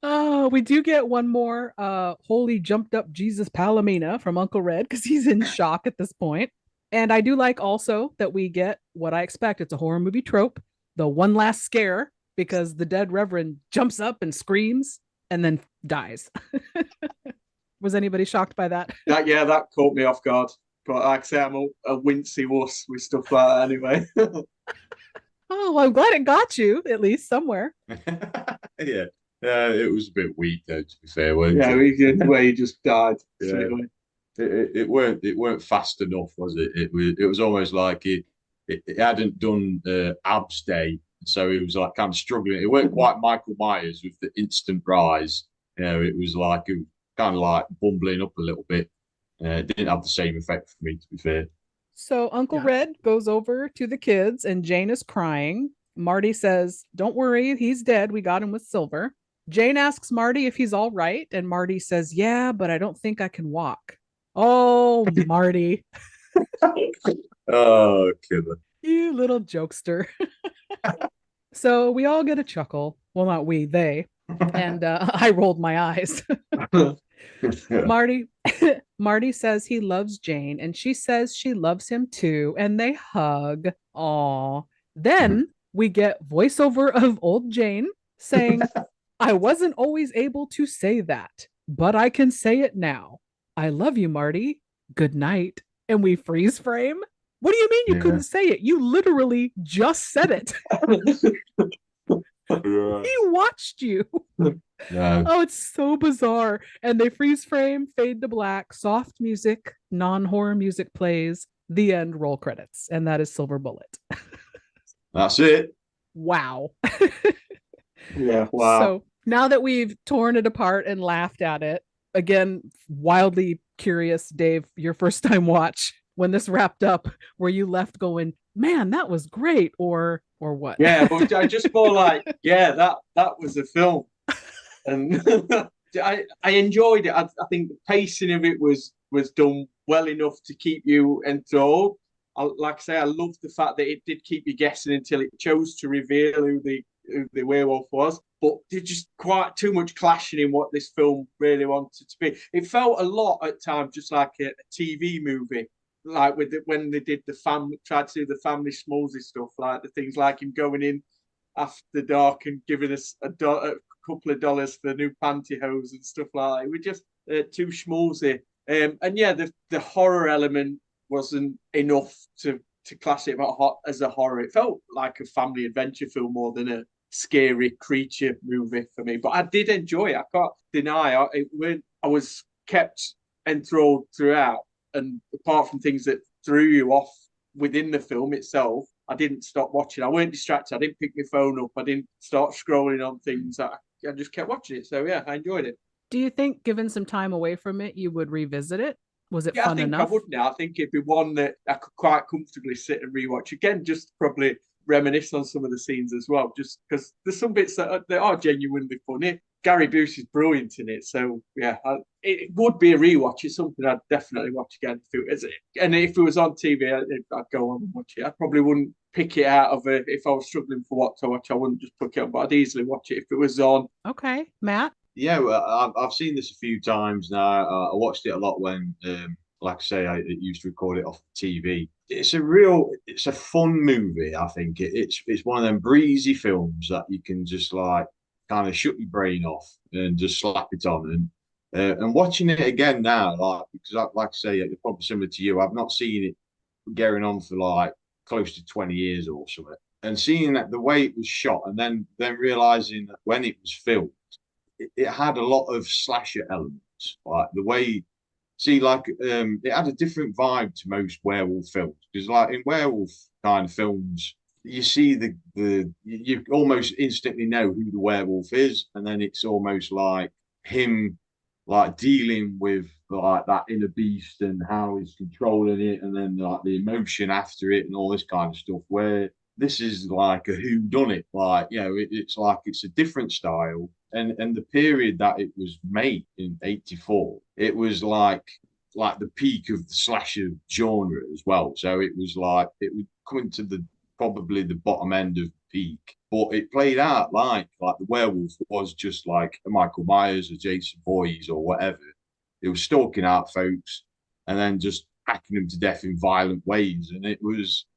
Oh, we do get one more holy jumped up Jesus Palomina from Uncle Red because he's in shock at this point. And I do like also that we get what I expect. It's a horror movie trope, the one last scare, because the dead reverend jumps up and screams and then dies. Was anybody shocked by that? That caught me off guard. But like I say, I'm a wincy wuss with stuff like that anyway. Oh, well, I'm glad it got you, at least somewhere. Yeah. It was a bit weak though, to be fair. Where he just died. Yeah. It weren't fast enough, was it? It was almost like it hadn't done abs day, so it was like kind of struggling. It weren't quite Michael Myers with the instant rise. It was kind of like bumbling up a little bit. It didn't have the same effect for me, to be fair. So Uncle Red goes over to the kids, and Jane is crying. Marty says, "Don't worry, he's dead. We got him with Silver." Jane asks Marty if he's all right, and Marty says, "Yeah, but I don't think I can walk." Oh, Marty. Oh, killer. You little jokester. So we all get a chuckle. Well, not we, they. And I rolled my eyes. Marty says he loves Jane, and she says she loves him too, and they hug. Aw. Then we get voiceover of old Jane saying, "I wasn't always able to say that, but I can say it now. I love you, Marty. Good night." And we freeze frame. What do you mean you couldn't say it? You literally just said it. He watched you. Yeah. Oh, it's so bizarre. And they freeze frame, fade to black, soft music, non-horror music plays, the end, roll credits. And that is Silver Bullet. That's it. Wow. Yeah, wow. So now that we've torn it apart and laughed at it, again, wildly curious, Dave, your first time watch, when this wrapped up, were you left going, man, that was great, or what? Yeah, but I just more like, that was a film. And I enjoyed it. I think the pacing of it was done well enough to keep you enthralled. Like I say, I love the fact that it did keep you guessing until it chose to reveal who the werewolf was. But there's just quite too much clashing in what this film really wanted to be. It felt a lot at times just like a TV movie, like when they did tried to do the family schmaltzy stuff, like the things like him going in after dark and giving us a couple of dollars for new pantyhose and stuff like that. It was just too schmaltzy. And yeah, the horror element wasn't enough to class it as a horror. It felt like a family adventure film more than a scary creature movie for me. But I did enjoy it. I can't deny it. I was kept enthralled throughout. And apart from things that threw you off within the film itself, I didn't stop watching. I weren't distracted. I didn't pick my phone up. I didn't start scrolling on things. I just kept watching it. So yeah, I enjoyed it. Do you think, given some time away from it, you would revisit it? Was it fun enough? I would now. I think it'd be one that I could quite comfortably sit and rewatch again, just probably reminisce on some of the scenes as well, just because there's some bits that are genuinely funny. Gary Busey's brilliant in it. So yeah, it would be a rewatch. It's something I'd definitely watch again. And if it was on TV, I'd go on and watch it. I probably wouldn't pick it out of it if I was struggling for what to watch. I wouldn't just pick it up, but I'd easily watch it if it was on. Okay, Matt. Yeah, well, I've seen this a few times now. I watched it a lot when, like I say, I used to record it off TV. It's a fun movie. I think it's one of them breezy films that you can just like kind of shut your brain off and just slap it on. And watching it again now, like because like I say, it's probably similar to you. I've not seen it going on for like close to 20 years or something. And seeing that the way it was shot, and then realizing that when it was filmed, it had a lot of slasher elements, like the way. See, like it had a different vibe to most werewolf films because, like in werewolf kind of films, you see you almost instantly know who the werewolf is, and then it's almost like him, like dealing with like that inner beast and how he's controlling it, and then like the emotion after it and all this kind of stuff. Where this is like a whodunit, like it's like it's a different style. And the period that it was made in '84, it was like the peak of the slasher genre as well. So it was like it would come into probably the bottom end of peak, but it played out like the werewolf was just like a Michael Myers or Jason Voorhees or whatever. It was stalking out folks and then just hacking them to death in violent ways, and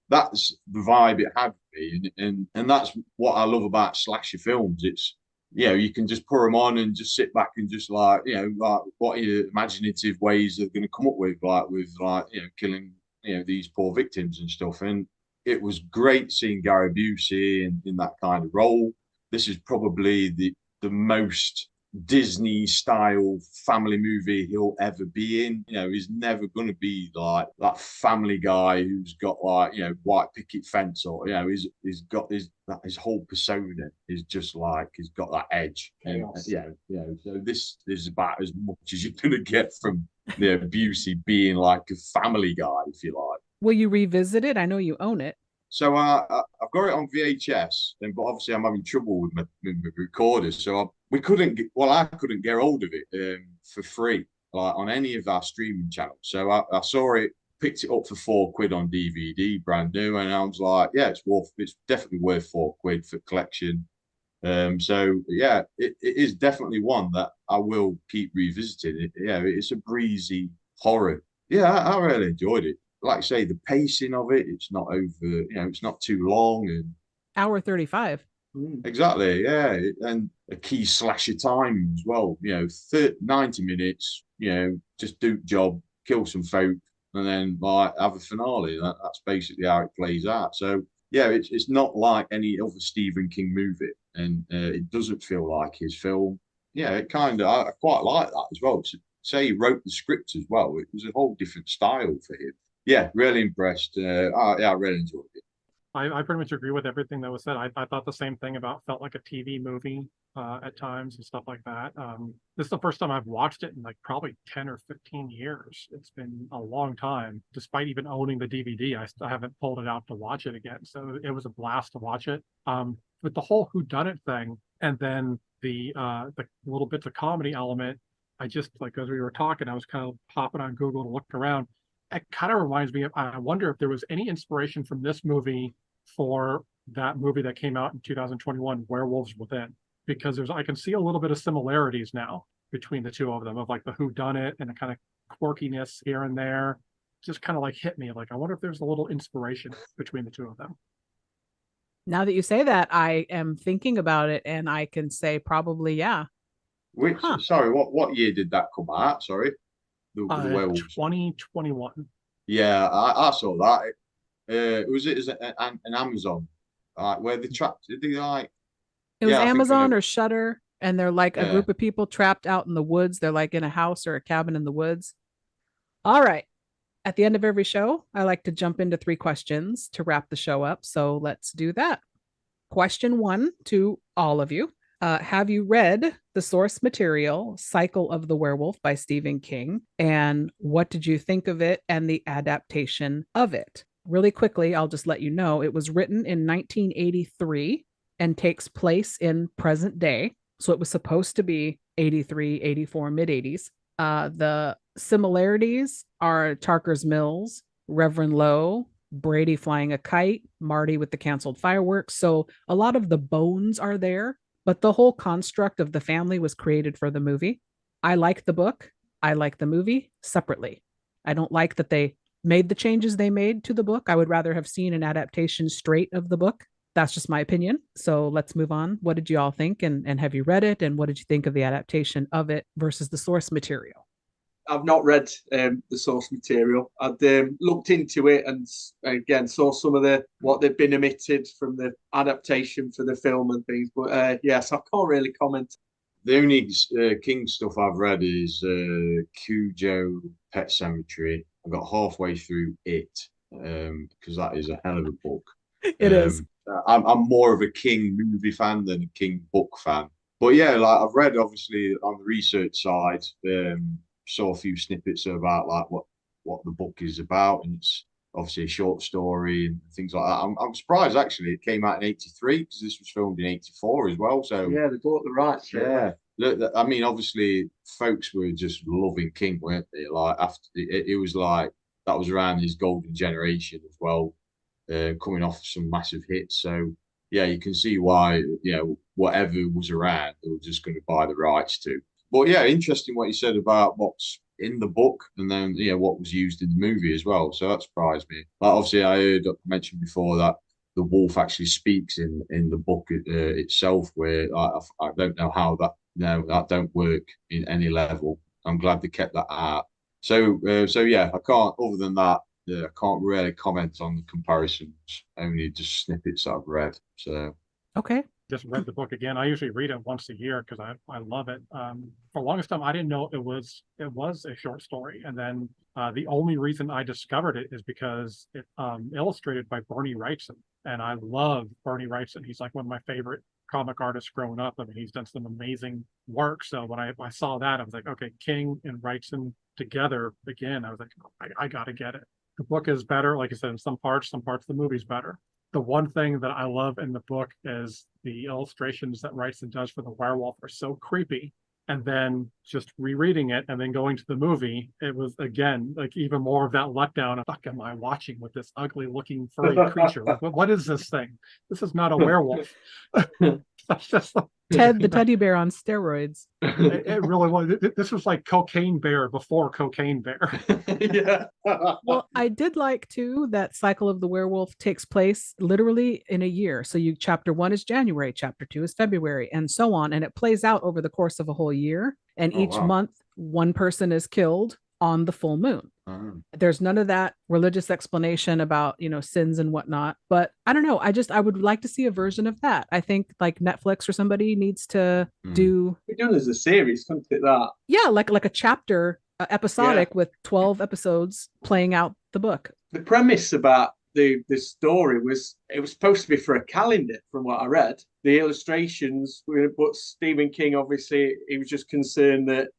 that's the vibe it had for me, and that's what I love about slasher films. It's you can just put them on and just sit back and just like what imaginative ways they're going to come up with killing these poor victims and stuff. And it was great seeing Gary Busey in that kind of role. This is probably the most Disney style family movie he'll ever be in. He's never going to be like that Family Guy who's got like white picket fence, or he's got his whole persona is just like he's got that edge. And so this is about as much as you're going to get from Busey being like a Family Guy, if you like. Will you revisit it? I know you own it. So I've got it on VHS, but obviously I'm having trouble with my recorders. So I couldn't get hold of it for free, like on any of our streaming channels. So I saw it, picked it up for £4 on DVD, brand new, and I was like, yeah, it's definitely worth £4 for collection. So yeah, it is definitely one that I will keep revisiting. It's a breezy horror. Yeah, I really enjoyed it. Like I say, the pacing of it, it's not over, it's not too long. And hour 35. Exactly, yeah. And a key slasher time as well, 90 minutes, just do the job, kill some folk, and then like have a finale. That's basically how it plays out. So yeah, it's not like any other Stephen King movie, and it doesn't feel like his film. Yeah, it kind of, I quite like that as well. To say he wrote the script as well, it was a whole different style for him. Yeah, really impressed. I really enjoyed it. I pretty much agree with everything that was said. I thought the same thing felt like a TV movie at times and stuff like that. This is the first time I've watched it in like probably 10 or 15 years. It's been a long time. Despite even owning the DVD, I still haven't pulled it out to watch it again. So it was a blast to watch it. With the whole whodunit thing, and then the little bits of comedy element, I just, like, as we were talking, I was kind of popping on Google to look around. It kind of reminds me of, I wonder if there was any inspiration from this movie for that movie that came out in 2021, Werewolves Within, because I can see a little bit of similarities now between the two of them, of like the whodunit and the kind of quirkiness here and there. Just kind of like hit me, like, I wonder if there's a little inspiration between the two of them. Now that you say that, I am thinking about it, and I can say probably, yeah. Sorry, what year did that come out? Sorry. The werewolves. 2021. Yeah, I saw that. It was an Amazon, where they trapped. Did they like? It was Amazon or Shudder, and they're like a group of people trapped out in the woods. They're like in a house or a cabin in the woods. All right. At the end of every show, I like to jump into 3 questions to wrap the show up. So let's do that. Question 1 to all of you. Have you read the source material, Cycle of the Werewolf by Stephen King? And what did you think of it and the adaptation of it? Really quickly, I'll just let you know, it was written in 1983 and takes place in present day. So it was supposed to be 83, 84, mid 80s. The similarities are Tarker's Mills, Reverend Lowe, Brady flying a kite, Marty with the canceled fireworks. So a lot of the bones are there, but the whole construct of the family was created for the movie. I like the book. I like the movie separately. I don't like that they made the changes they made to the book. I would rather have seen an adaptation straight of the book. That's just my opinion. So let's move on. What did you all think? And have you read it? And what did you think of the adaptation of it versus the source material? I've not read the source material. I'd looked into it and again saw some of the what they've been omitted from the adaptation for the film and things. But yes, I can't really comment. The only King stuff I've read is Cujo Pet Cemetery. I got halfway through it because that is a hell of a book. It is. I'm more of a King movie fan than a King book fan. But yeah, like I've read obviously on the research side, saw a few snippets about like what the book is about, and it's obviously a short story and things like that. I'm surprised actually it came out in '83 because this was filmed in '84 as well. So yeah, they bought the rights. Yeah. Look, I mean, obviously, folks were just loving King, weren't they? Like after it was like that was around his golden generation as well, coming off some massive hits. So yeah, you can see why whatever was around, they were just going to buy the rights to. But yeah, interesting what you said about what's in the book and then what was used in the movie as well. So that surprised me. Like obviously, I mentioned before that the wolf actually speaks in the book itself, where I don't know how that. No, that don't work in any level. I'm glad they kept that out. So yeah, I can't. Other than that, I can't really comment on the comparisons. Only just snippets I've read. So okay, just read the book again. I usually read it once a year because I love it. For the longest time, I didn't know it was a short story, and then the only reason I discovered it is because it illustrated by Bernie Wrightson, and I love Bernie Wrightson. He's like one of my favorite comic artist growing up. I mean, he's done some amazing work. So when I saw that, I was like, okay, King and Wrightson together again. I was like, I got to get it. The book is better, like I said, in some parts the movie's better. The one thing that I love in the book is the illustrations that Wrightson does for the werewolf are so creepy. And then just rereading it and then going to the movie, it was again like even more of that letdown. Fuck, am I watching with this ugly looking furry creature? Like, what is this thing? This is not a werewolf. That's just like, Ted the teddy bear on steroids. It really was. This was like Cocaine Bear before Cocaine Bear. Yeah. Well, I did like too that Cycle of the Werewolf takes place literally in a year. So chapter 1 is January, chapter 2 is February, and so on. And it plays out over the course of a whole year. And each month, one person is killed on the full moon. There's none of that religious explanation about, sins and whatnot. But I don't know. I would like to see a version of that. I think like Netflix or somebody needs to do. We're doing as a series, couldn't it? That. Yeah, like a chapter episodic with 12 episodes playing out the book. The premise about the story was it was supposed to be for a calendar, from what I read. The illustrations, but Stephen King obviously he was just concerned that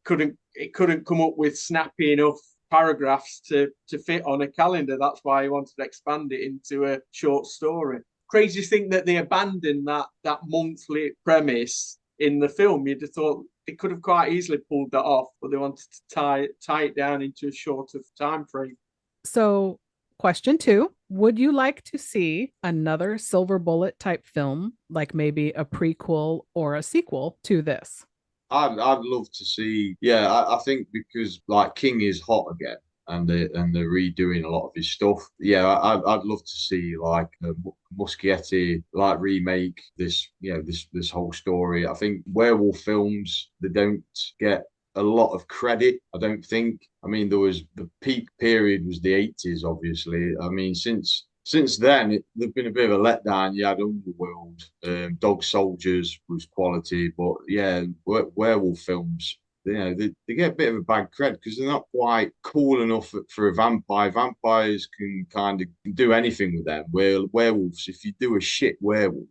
it couldn't come up with snappy enough paragraphs to fit on a calendar. That's why he wanted to expand it into a short story. Crazy thing that they abandoned that monthly premise in the film. You'd have thought they could have quite easily pulled that off, but they wanted to tie it down into a shorter time frame. So question 2, would you like to see another Silver Bullet type film, like maybe a prequel or a sequel to this? I'd love to see. Yeah, I think because like King is hot again, and they're redoing a lot of his stuff. Yeah, I'd love to see like a Muschietti like remake this whole story. I think werewolf films, they don't get a lot of credit, I don't think. I mean, there was the peak period was the 80s, obviously. I mean, since then, there's been a bit of a letdown. You had Underworld, Dog Soldiers was quality, but yeah, werewolf films, they get a bit of a bad cred because they're not quite cool enough for a vampire. Vampires can kind of do anything with them. Where werewolves, if you do a shit werewolf,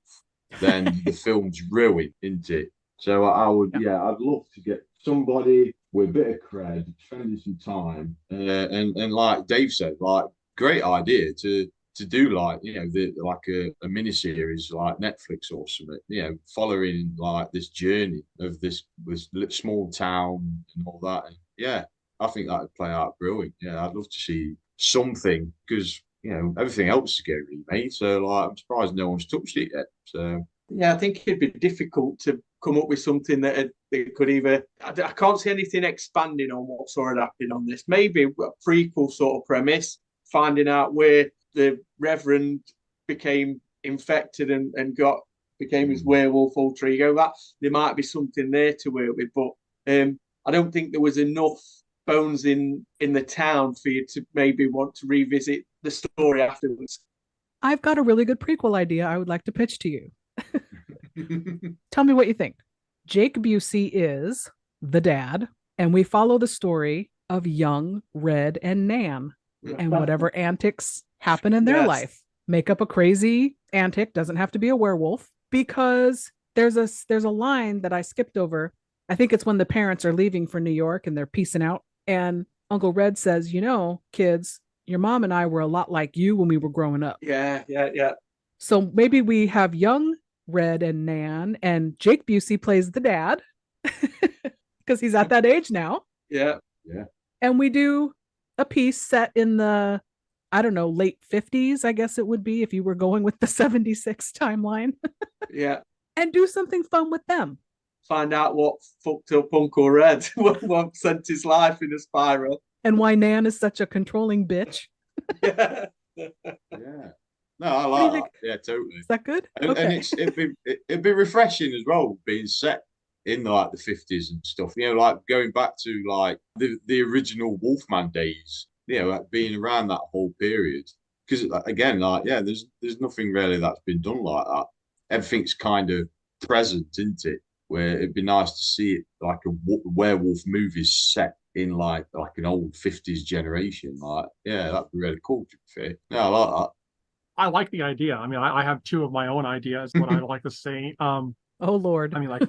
then the film's ruined, isn't it? So I'd love to get somebody with a bit of cred, spending some time, and like Dave said, like great idea to to do like a mini series like Netflix or something, following like this journey of this small town and all that. And yeah, I think that would play out brilliant. Yeah, I'd love to see something because everything else is getting remade. So like, I'm surprised no one's touched it yet. So yeah, I think it'd be difficult to come up with something that they could either. I can't see anything expanding on what's already happening on this. Maybe a prequel sort of premise, finding out where the Reverend became infected and became his werewolf alter ego. That there might be something there to work with, but I don't think there was enough bones in the town for you to maybe want to revisit the story afterwards. I've got a really good prequel idea I would like to pitch to you. Tell me what you think. Jake Busey is the dad, and we follow the story of young Red and Nan and whatever antics happen in their life. Make up a crazy antic, doesn't have to be a werewolf, because there's a line that I skipped over. I think it's when the parents are leaving for New York and they're peacing out, and Uncle Red says, kids, your mom and I were a lot like you when we were growing up. Yeah. So maybe we have young Red and Nan, and Jake Busey plays the dad because he's at that age now. Yeah. And we do a piece set in the, I don't know, late 50s, I guess it would be if you were going with the 76 timeline. Yeah. And do something fun with them. Find out what fucked up Uncle Red, what sent his life in a spiral. And why Nan is such a controlling bitch. Yeah. No, I like that. Yeah, totally. Is that good? And, okay. and it'd be refreshing as well, being set in like the 50s and stuff. Like going back to like the original Wolfman days. Like being around that whole period. Because again, like there's nothing really that's been done like that. Everything's kind of present, isn't it? Where it'd be nice to see it like a werewolf movie set in like an old 50s generation. Like, yeah, that'd be really cool to be fair. Yeah, I like that. I like the idea. I mean, I have two of my own ideas, what I'd like to say. Oh Lord. I mean, like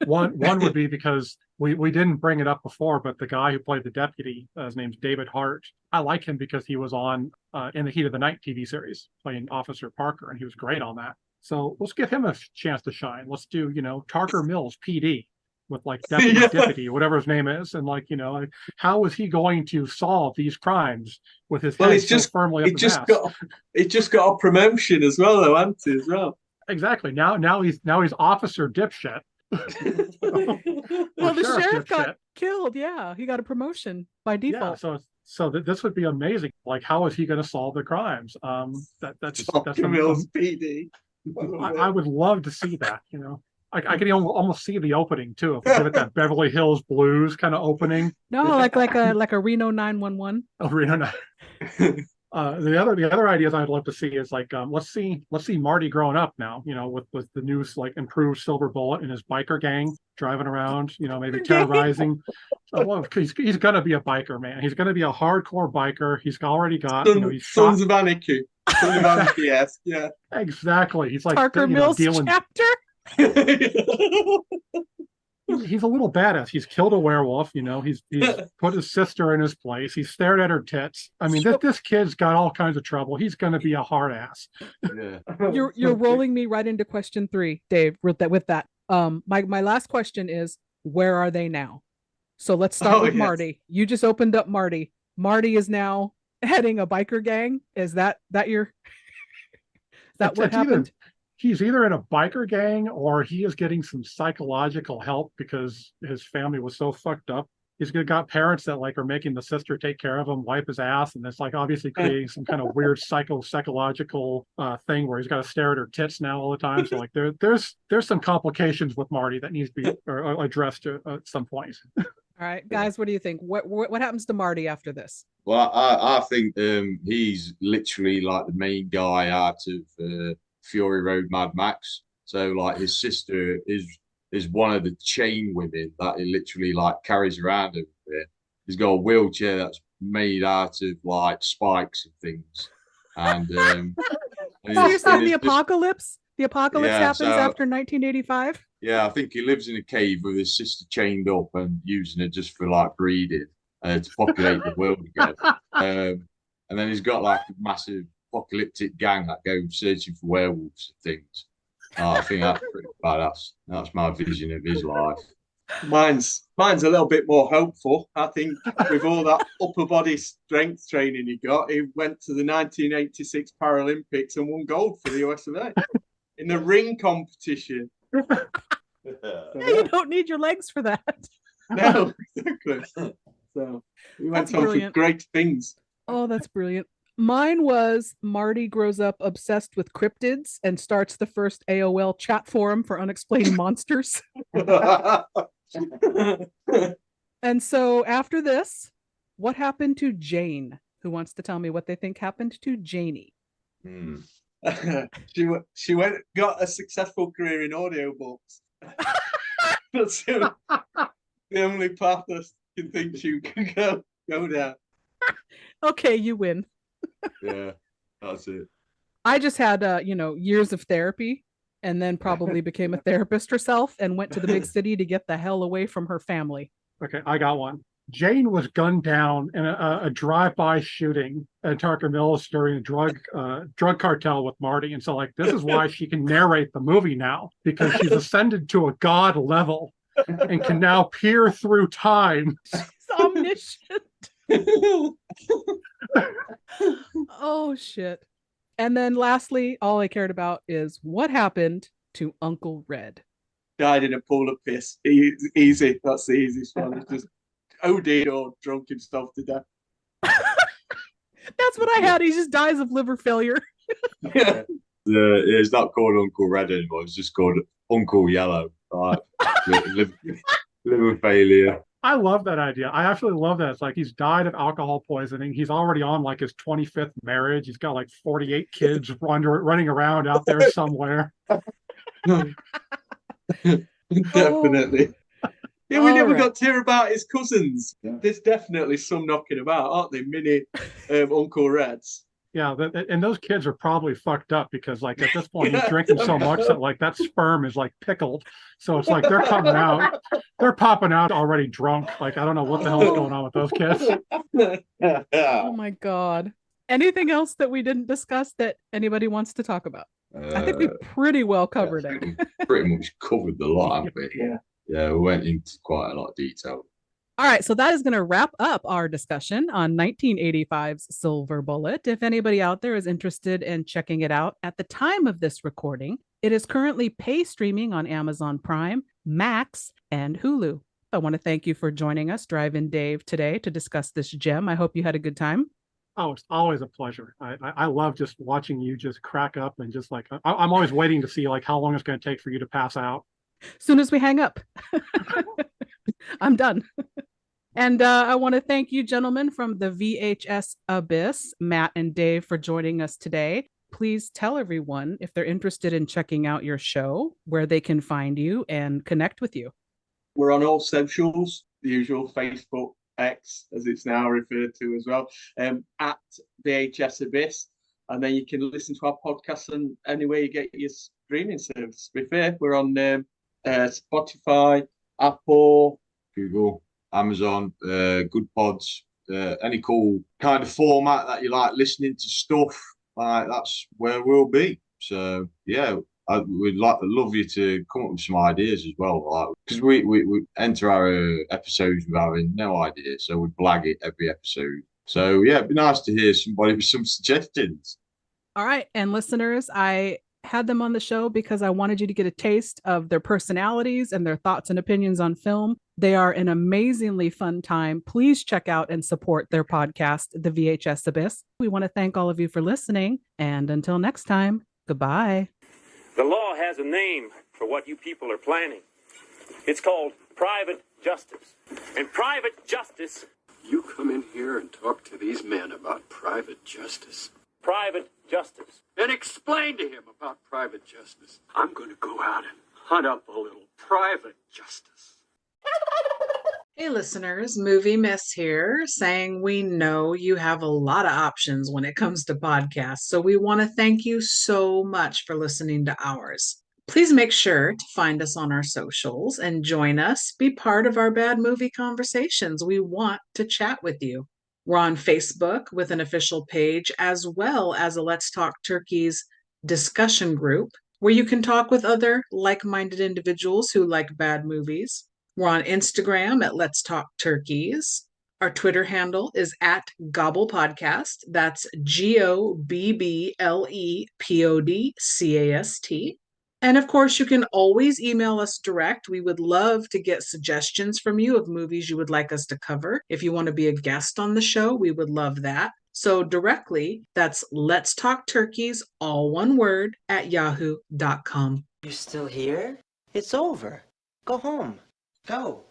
one would be because we didn't bring it up before, but the guy who played the deputy, his name's David Hart. I like him because he was on In the Heat of the Night TV series playing Officer Parker, and he was great on that. So let's give him a chance to shine. Let's do, Tarker Mills PD with like deputy, whatever his name is, and how is he going to solve these crimes with his head so firmly up his ass? It just got a promotion as well, though, hasn't it, as well? Exactly. Now he's officer dipshit. Well, the sheriff got killed. Yeah, he got a promotion by default. Yeah, so this would be amazing. Like, how is he going to solve the crimes? That's Mills PD. I would love to see that. I could almost see the opening too. If we give it that Beverly Hills Blues kind of opening. No, like a Reno 911. Oh, Reno 9. The other ideas I'd love to see is like let's see Marty growing up now. With the new improved Silver Bullet and his biker gang driving around. Maybe terrorizing. Well, he's gonna be a biker, man. He's gonna be a hardcore biker. He's already got Sons of Anarchy. Sons of Anarchy, yes, yeah. Exactly. He's like Parker Mills chapter. He's a little badass. He's killed a werewolf. He's put his sister in his place. He stared at her tits. I mean, this kid's got all kinds of trouble. He's going to be a hard ass. Yeah. You're rolling me right into question 3, Dave. With that, my last question is, where are they now? So let's start with Marty. You just opened up Marty. Marty is now heading a biker gang. Is that your? Is that what happened? He's either in a biker gang or he is getting some psychological help because his family was so fucked up. He's got parents that are making the sister take care of him, wipe his ass, and it's obviously creating some kind of weird psychological thing where he's got to stare at her tits now all the time. So there's some complications with Marty that needs to be addressed at some point. All right, guys, what do you think? What happens to Marty after this? Well, I think he's literally like the main guy out of Fury Road Mad Max. So his sister is one of the chain women that he literally carries around everywhere. He's got a wheelchair that's made out of spikes and things. And so you're saying the apocalypse? The apocalypse happens after 1985? Yeah, I think he lives in a cave with his sister chained up and using it just for breeding to populate the world again. And then he's got a massive apocalyptic gang that go searching for werewolves and things. I think that's pretty badass. That's my vision of his life. Mine's a little bit more hopeful. I think with all that upper body strength training he got, he went to the 1986 Paralympics and won gold for the US of A in the ring competition. You don't need your legs for that. No, exactly. So he went on for great things. Oh, that's brilliant. Mine was Marty grows up obsessed with cryptids and starts the first AOL chat forum for unexplained monsters. And so after this, what happened to Jane? Who wants to tell me what they think happened to Janie? She got a successful career in audiobooks. That's the only path I can think she could go down. Okay, you win. Yeah, that's it. I just had years of therapy, and then probably became a therapist herself and went to the big city to get the hell away from her family. Okay, I got one. Jane was gunned down in a drive-by shooting at Tarker Mills during a drug cartel with Marty. And so, like, this is why she can narrate the movie now, because she's ascended to a god level and can now peer through time. She's omniscient. Oh, shit. And then lastly, all I cared about is what happened to Uncle Red. Died in a pool of piss. Easy. That's the easiest one. It's just OD'd or drunk himself to death. That's what I had. He just dies of liver failure. Yeah. It's not called Uncle Red anymore. It's just called Uncle Yellow. Liver failure. I love that idea. I absolutely love that. It's like he's died of alcohol poisoning. He's already on like his 25th marriage. He's got like 48 kids running around out there somewhere. Definitely. Yeah, we never right. got to hear about his cousins. Yeah. There's definitely some knocking about, aren't they? Mini Uncle Reds. Yeah, and those kids are probably fucked up because, like, at this point, he's drinking so much that, like, that sperm is, like, pickled. So it's like they're coming out. They're popping out already drunk. Like, I don't know what the hell is going on with those kids. Oh, my God. Anything else that we didn't discuss that anybody wants to talk about? I think we pretty well covered it. Pretty much covered the lot, haven't we? Yeah, we went into quite a lot of detail. All right, so that is going to wrap up our discussion on 1985's Silver Bullet. If anybody out there is interested in checking it out, at the time of this recording, it is currently pay streaming on Amazon Prime, Max, and Hulu. I want to thank you for joining us, Drive-In Dave, today to discuss this gem. I hope you had a good time. Oh, it's always a pleasure. I love just watching you just crack up and just like, I'm always waiting to see like how long it's going to take for you to pass out. As soon as we hang up, I'm done. And I want to thank you, gentlemen, from the VHS Abyss, Matt and Dave, for joining us today. Please tell everyone if they're interested in checking out your show, where they can find you and connect with you. We're on all socials, the usual Facebook, X, as it's now referred to as well, at VHS Abyss. And then you can listen to our podcast and anywhere you get your streaming service. To be fair, we're on Spotify, Apple, Google, Amazon, Good Pods, any cool kind of format that you like listening to stuff, that's where we'll be. So yeah, we'd love you to come up with some ideas as well, because we enter our episodes with having no idea, so we blag it every episode. So yeah, it'd be nice to hear somebody with some suggestions. All right, and listeners, I had them on the show because I wanted you to get a taste of their personalities and their thoughts and opinions on film. They are an amazingly fun time. Please check out and support their podcast, The VHS Abyss. We want to thank all of you for listening. And until next time, goodbye. The law has a name for what you people are planning. It's called private justice. And private justice... You come in here and talk to these men about private justice. Private justice. And explain to him about private justice. I'm going to go out and hunt up a little private justice. Hey listeners, Movie Miss here, saying we know you have a lot of options when it comes to podcasts, so we want to thank you so much for listening to ours. Please make sure to find us on our socials and join us, be part of our bad movie conversations. We want to chat with you. We're on Facebook with an official page, as well as a Let's Talk Turkeys discussion group where you can talk with other like-minded individuals who like bad movies. We're on Instagram at Let's Talk Turkeys. Our Twitter handle is at Gobble Podcast. That's GOBBLEPODCAST. And of course, you can always email us direct. We would love to get suggestions from you of movies you would like us to cover. If you want to be a guest on the show, we would love that. So directly, that's Let's Talk Turkeys, all one word, at yahoo.com. You're still here? It's over. Go home. Go.